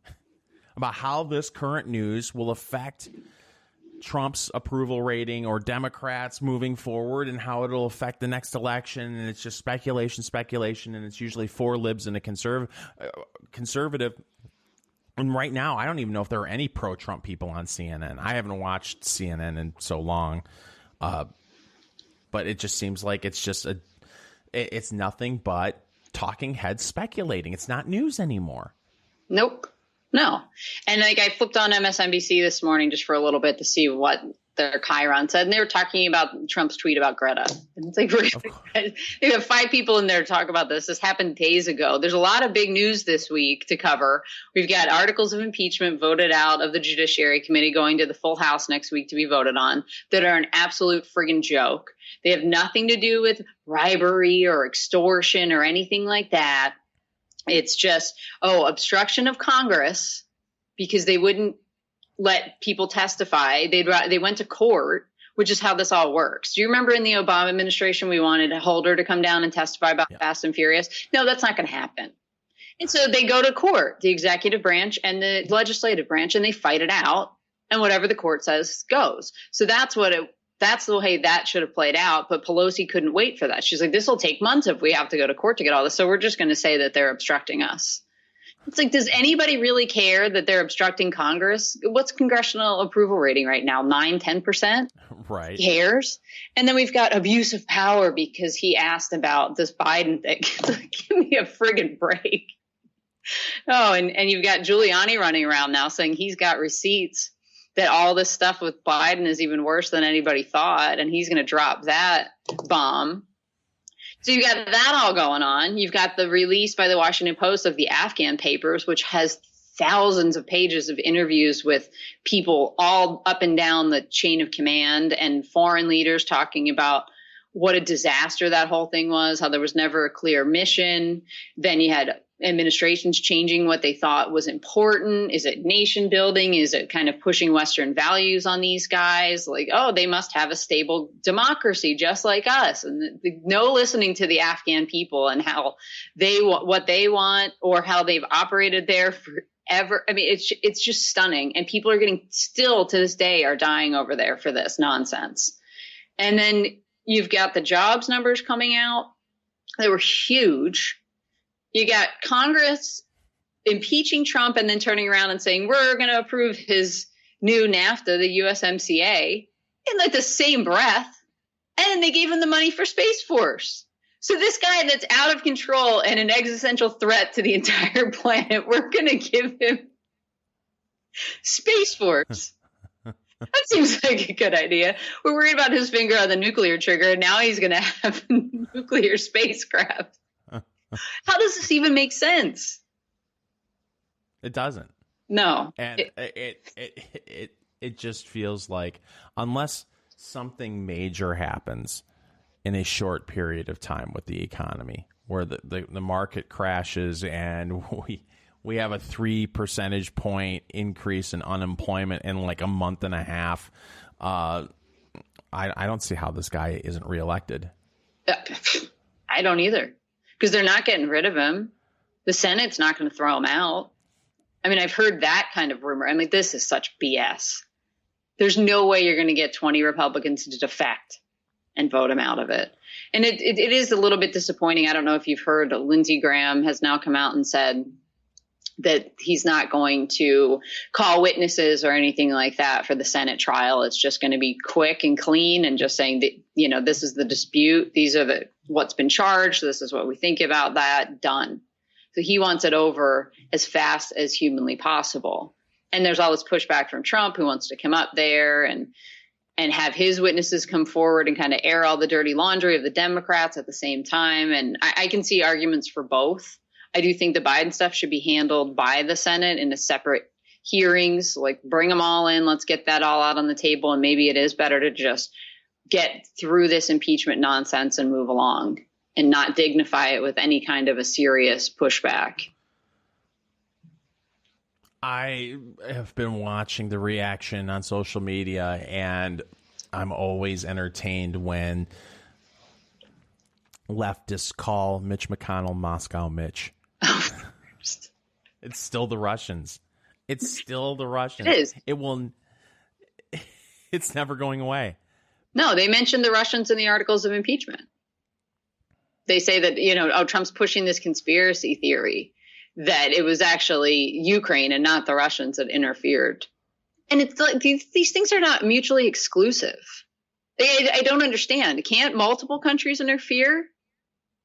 about how this current news will affect Trump's approval rating or Democrats moving forward and how it'll affect the next election. And it's just speculation. And it's usually 4 libs and a conservative And right now, I don't even know if there are any pro-Trump people on CNN. I haven't watched CNN in so long, but it just seems like it's nothing but talking heads speculating. It's not news anymore. Nope. No. And like I flipped on MSNBC this morning just for a little bit to see what their Chiron said. And they were talking about Trump's tweet about Greta. And it's like, they have 5 people in there to talk about this. This happened days ago. There's a lot of big news this week to cover. We've got articles of impeachment voted out of the Judiciary Committee going to the full House next week to be voted on that are an absolute friggin' joke. They have nothing to do with bribery or extortion or anything like that. It's just, obstruction of Congress because they wouldn't let people testify. They went to court, which is how this all works. Do you remember in the Obama administration, we wanted Holder to come down and testify about Fast and Furious? No, that's not going to happen. And so they go to court, the executive branch and the legislative branch, and they fight it out. And whatever the court says goes. So that's the way that should have played out. But Pelosi couldn't wait for that. She's like, this will take months if we have to go to court to get all this. So we're just going to say that they're obstructing us. It's like, does anybody really care that they're obstructing Congress? What's congressional approval rating right now? 9-10%? Right. Cares? And then we've got abuse of power because he asked about this Biden thing. It's like, give me a friggin' break. Oh, and you've got Giuliani running around now saying he's got receipts that all this stuff with Biden is even worse than anybody thought, and he's going to drop that bomb. So you've got that all going on. You've got the release by the Washington Post of the Afghan Papers, which has thousands of pages of interviews with people all up and down the chain of command and foreign leaders talking about what a disaster that whole thing was, how there was never a clear mission. Then you had administrations changing what they thought was important. Is it nation building? Is it kind of pushing Western values on these guys? Like, they must have a stable democracy just like us. And no listening to the Afghan people and how what they want or how they've operated there forever. I mean, it's just stunning. And people are getting still to this day are dying over there for this nonsense. And then you've got the jobs numbers coming out. They were huge. You got Congress impeaching Trump and then turning around and saying, we're going to approve his new NAFTA, the USMCA, in like the same breath. And they gave him the money for Space Force. So this guy that's out of control and an existential threat to the entire planet, we're going to give him Space Force. That seems like a good idea. We're worried about his finger on the nuclear trigger. And now he's going to have nuclear spacecraft. How does this even make sense? It doesn't. No. And it just feels like unless something major happens in a short period of time with the economy, where the market crashes and we have a 3 percentage point increase in unemployment in like a month and a half, I don't see how this guy isn't reelected. I don't either. Because they're not getting rid of him. The Senate's not going to throw him out. I mean, I've heard that kind of rumor. I mean, this is such BS. There's no way you're going to get 20 Republicans to defect and vote him out of it. And it is a little bit disappointing. I don't know if you've heard, Lindsey Graham has now come out and said that he's not going to call witnesses or anything like that for the Senate trial. It's just going to be quick and clean and just saying that, this is the dispute. These are what's been charged. This is what we think about that. Done. So he wants it over as fast as humanly possible. And there's all this pushback from Trump, who wants to come up there and have his witnesses come forward and kind of air all the dirty laundry of the Democrats at the same time. And I can see arguments for both. I do think the Biden stuff should be handled by the Senate in a separate hearings, like bring them all in. Let's get that all out on the table. And maybe it is better to just get through this impeachment nonsense and move along and not dignify it with any kind of a serious pushback. I have been watching the reaction on social media, and I'm always entertained when leftists call Mitch McConnell Moscow Mitch. It's still the Russians. It's still the Russians. It is. It's never going away. No, they mentioned the Russians in the articles of impeachment. They say that, Trump's pushing this conspiracy theory that it was actually Ukraine and not the Russians that interfered. And it's like these things are not mutually exclusive. I don't understand. Can't multiple countries interfere?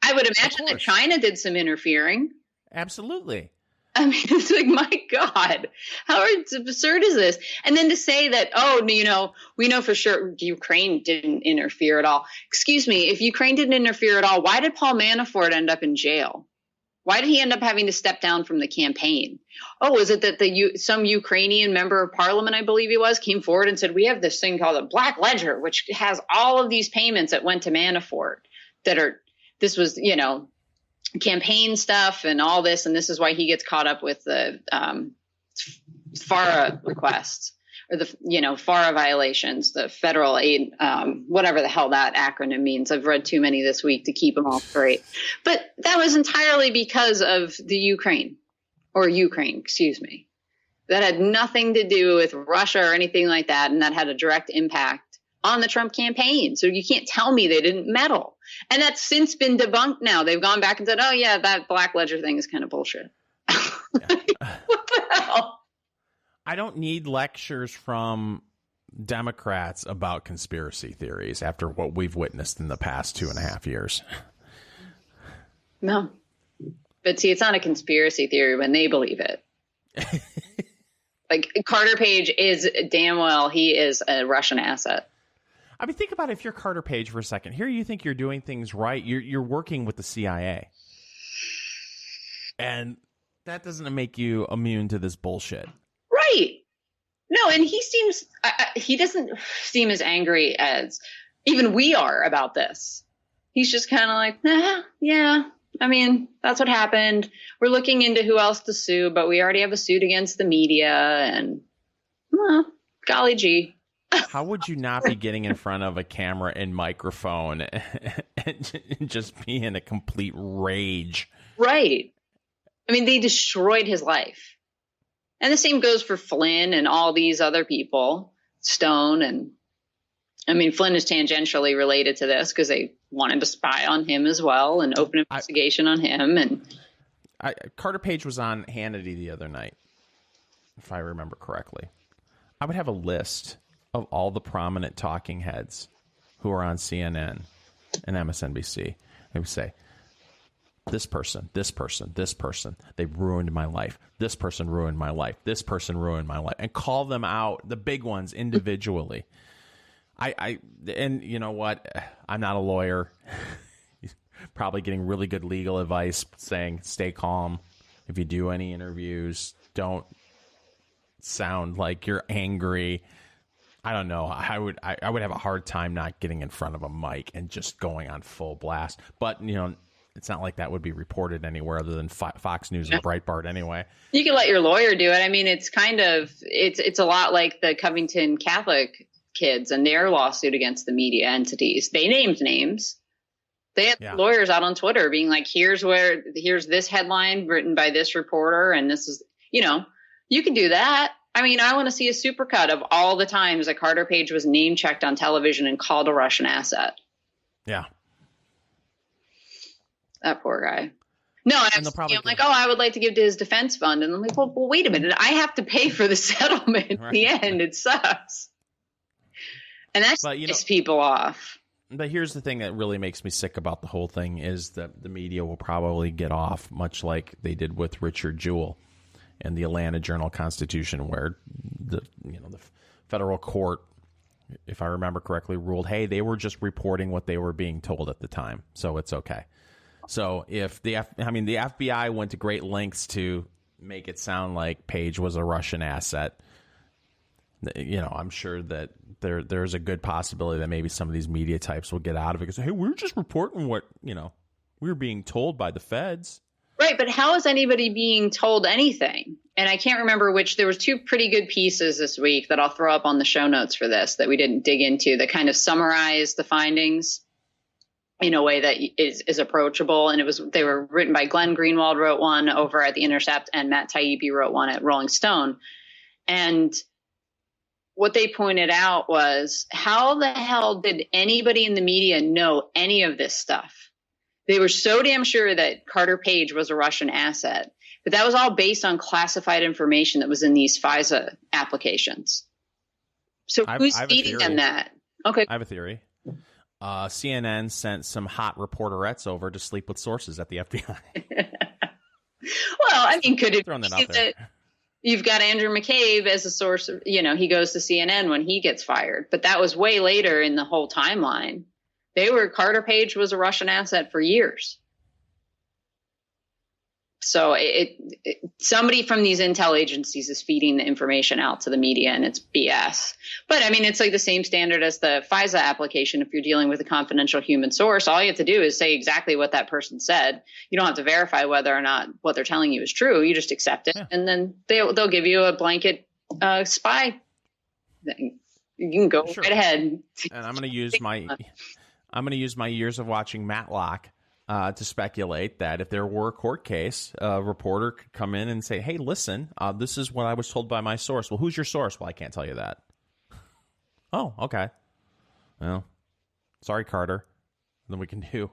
I would imagine that China did some interfering. Absolutely. I mean, it's like, my God, how absurd is this? And then to say that, oh, you know, we know for sure Ukraine didn't interfere at all. Excuse me, if Ukraine didn't interfere at all, why did Paul Manafort end up in jail? Why did he end up having to step down from the campaign? Oh, was it that some Ukrainian member of parliament, I believe he was, came forward and said, we have this thing called a black ledger, which has all of these payments that went to Manafort this was, you know, campaign stuff and all this, and this is why he gets caught up with the FARA requests, or the, you know, FARA violations, the federal aid, whatever the hell that acronym means. I've read too many this week to keep them all straight. But that was entirely because of the Ukraine, excuse me. That had nothing to do with Russia or anything like that, and that had a direct impact on the Trump campaign. So you can't tell me they didn't meddle. And that's since been debunked now. They've gone back and said, oh, yeah, that black ledger thing is kind of bullshit. What the hell? I don't need lectures from Democrats about conspiracy theories after what we've witnessed in the past 2.5 years. No. But see, it's not a conspiracy theory when they believe it. Like, Carter Page is damn well, he is a Russian asset. I mean, think about it, if you're Carter Page for a second. Here you think you're doing things right. You're working with the CIA. And that doesn't make you immune to this bullshit. Right. No, and he doesn't seem as angry as even we are about this. He's just kind of like, yeah, I mean, that's what happened. We're looking into who else to sue, but we already have a suit against the media, and golly gee. How would you not be getting in front of a camera and microphone and just be in a complete rage? Right. I mean, they destroyed his life. And the same goes for Flynn and all these other people, Stone. And I mean, Flynn is tangentially related to this because they wanted to spy on him as well and open an investigation on him. And Carter Page was on Hannity the other night, if I remember correctly. I would have a list of all the prominent talking heads who are on CNN and MSNBC. They would say, this person, they ruined my life. This person ruined my life. This person ruined my life. And call them out, the big ones, individually. And you know what? I'm not a lawyer. Probably getting really good legal advice saying, stay calm. If you do any interviews, don't sound like you're angry. I don't know. I would have a hard time not getting in front of a mic and just going on full blast. But, you know, it's not like that would be reported anywhere other than Fox News and Breitbart anyway. You can let your lawyer do it. I mean, it's kind of, it's a lot like the Covington Catholic kids and their lawsuit against the media entities. They named names. They had lawyers out on Twitter being like, here's this headline written by this reporter. And this is, you know, you can do that. I mean, I want to see a supercut of all the times that Carter Page was name checked on television and called a Russian asset. Yeah. That poor guy. No, and I'm like, oh, I would like to give to his defense fund. And I'm like, well, wait a minute. I have to pay for the settlement in the end. It sucks. And that pisses people off. But here's the thing that really makes me sick about the whole thing is that the media will probably get off, much like they did with Richard Jewell and the Atlanta Journal-Constitution, where the federal court, if I remember correctly, ruled, hey, they were just reporting what they were being told at the time, so it's okay. So if the FBI went to great lengths to make it sound like Page was a Russian asset, you know, I'm sure that there's a good possibility that maybe some of these media types will get out of it because, hey, we're just reporting what, you know, we were being told by the feds. Right, but how is anybody being told anything? And I can't remember which. There was two pretty good pieces this week that I'll throw up on the show notes for this that we didn't dig into that kind of summarize the findings in a way that is approachable. And they were written by Glenn Greenwald, wrote one over at The Intercept, and Matt Taibbi wrote one at Rolling Stone. And what they pointed out was, how the hell did anybody in the media know any of this stuff? They were so damn sure that Carter Page was a Russian asset But that was all based on classified information that was in these FISA applications. So who's feeding them that? Okay. I have a theory. CNN sent some hot reporterettes over to sleep with sources at the FBI. Well, I mean, could it be that you've got Andrew McCabe as a source? He goes to CNN when he gets fired, but that was way later in the whole timeline. Carter Page was a Russian asset for years. So somebody from these intel agencies is feeding the information out to the media, and it's BS. But I mean, it's like the same standard as the FISA application. If you're dealing with a confidential human source, all you have to do is say exactly what that person said. You don't have to verify whether or not what they're telling you is true. You just accept it, and then they'll give you a blanket spy thing. You can go right ahead. And I'm going to use my years of watching Matlock to speculate that if there were a court case, a reporter could come in and say, hey, listen, this is what I was told by my source. Well, who's your source? Well, I can't tell you that. Oh, okay. Well, sorry, Carter. Then we can do.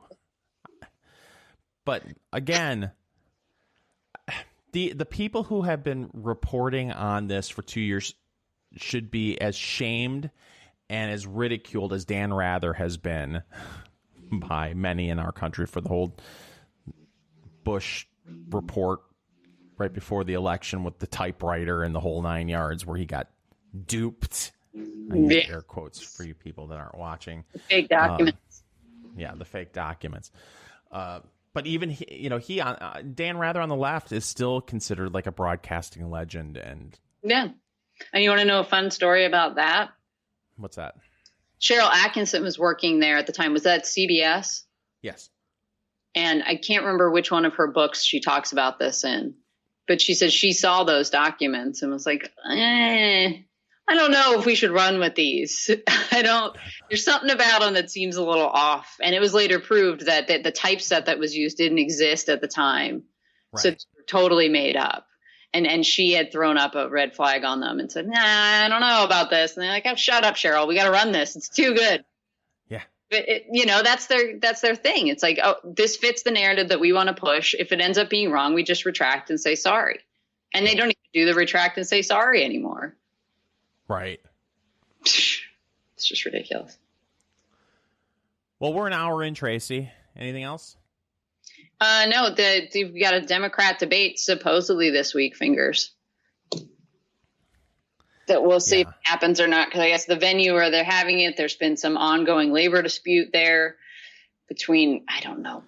But again, the people who have been reporting on this for 2 years should be as shamed and as ridiculed as Dan Rather has been by many in our country for the whole Bush report right before the election with the typewriter and the whole 9 yards where he got duped. I use air quotes for you people that aren't watching. The fake documents. The fake documents. But even Dan Rather on the left is still considered like a broadcasting legend. And you want to know a fun story about that? What's that? Cheryl Atkinson was working there at the time. Was that CBS? Yes. And I can't remember which one of her books she talks about this in, but she said she saw those documents and was like, I don't know if we should run with these. There's something about them that seems a little off. And it was later proved that the typeset that was used didn't exist at the time. Right. So it's totally made up. And she had thrown up a red flag on them and said, nah, I don't know about this. And they're like, oh, shut up, Cheryl. We got to run this. It's too good. Yeah. But that's their thing. It's like, oh, this fits the narrative that we want to push. If it ends up being wrong, we just retract and say sorry. And they don't even do the retract and say sorry anymore. Right. It's just ridiculous. Well, we're an hour in, Tracy. Anything else? No, you've got a Democrat debate supposedly this week, fingers. That we'll see if it happens or not, because I guess the venue where they're having it, there's been some ongoing labor dispute there between, I don't know,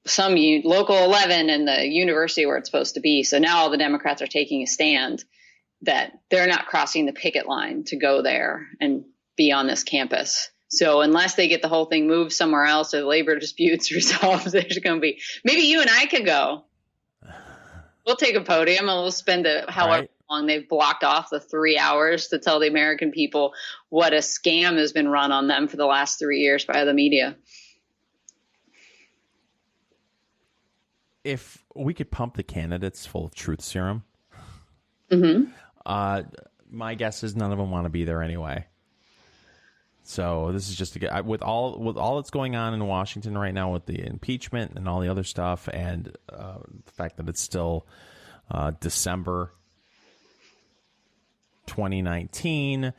some local 11 and the university where it's supposed to be. So now all the Democrats are taking a stand that they're not crossing the picket line to go there and be on this campus. So unless they get the whole thing moved somewhere else or the labor disputes resolved, there's going to be, maybe you and I could go. We'll take a podium and we'll spend however long they've blocked off the 3 hours to tell the American people what a scam has been run on them for the last 3 years by the media. If we could pump the candidates full of truth serum, my guess is none of them want to be there anyway. So this is just to get with all that's going on in Washington right now with the impeachment and all the other stuff, and the fact that it's still December 2019,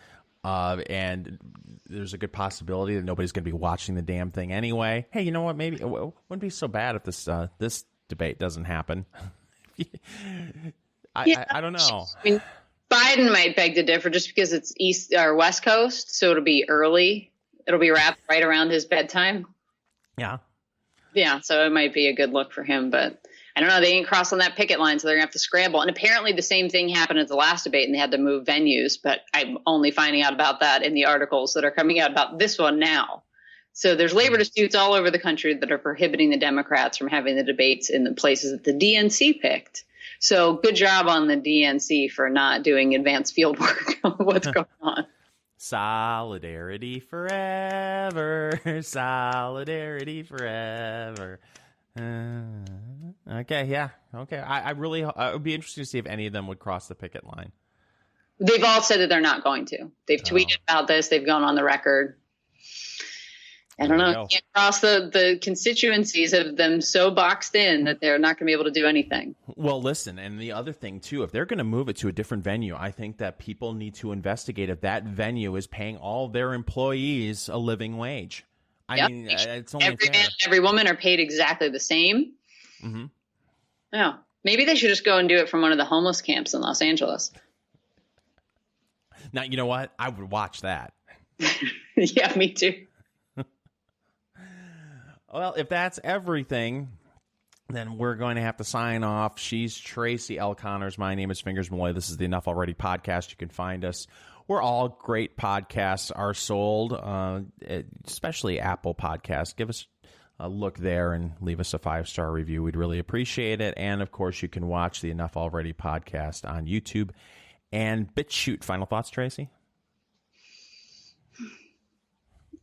and there's a good possibility that nobody's going to be watching the damn thing anyway. Hey, you know what? Maybe it wouldn't be so bad if this debate doesn't happen. I don't know. I mean, Biden might beg to differ just because it's East or West Coast, so it'll be early. It'll be wrapped right around his bedtime. Yeah. Yeah, so it might be a good look for him, but I don't know. They ain't crossing that picket line, so they're going to have to scramble. And apparently the same thing happened at the last debate, and they had to move venues, but I'm only finding out about that in the articles that are coming out about this one now. So there's labor disputes all over the country that are prohibiting the Democrats from having the debates in the places that the DNC picked. So good job on the DNC for not doing advanced field work on what's going on. Solidarity forever. Solidarity forever. Okay, yeah. Okay. I would be interested to see if any of them would cross the picket line. They've all said that they're not going to. They've tweeted about this. They've gone on the record. I don't know. You can't cross the constituencies of them so boxed in that they're not going to be able to do anything. Well, listen, and the other thing, too, if they're going to move it to a different venue, I think that people need to investigate if that venue is paying all their employees a living wage. I mean, it's only every fair. man and every woman are paid exactly the same. Mm-hmm. Yeah. Maybe they should just go and do it from one of the homeless camps in Los Angeles. Now, you know what? I would watch that. Yeah, me too. Well, if that's everything, then we're going to have to sign off. She's Tracy L. Connors. My name is Fingers Malloy. This is the Enough Already podcast. You can find us where all great podcasts are sold, especially Apple Podcasts. Give us a look there and leave us a 5-star review. We'd really appreciate it. And, of course, you can watch the Enough Already podcast on YouTube and BitChute. Final thoughts, Tracy?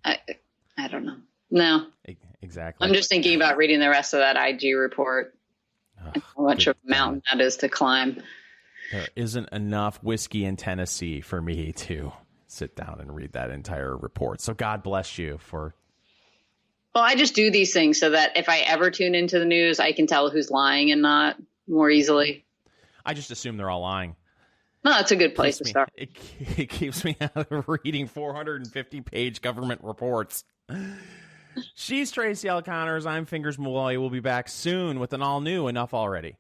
I don't know. No. Exactly. I'm just thinking about reading the rest of that IG report. And how much of a mountain that is to climb. There isn't enough whiskey in Tennessee for me to sit down and read that entire report. So God bless you for... Well, I just do these things so that if I ever tune into the news, I can tell who's lying and not more easily. I just assume they're all lying. No, that's a good place to start. It keeps me out of reading 450-page government reports. She's Tracy L. Connors. I'm Fingers Malloy. We'll be back soon with an all-new Enough Already.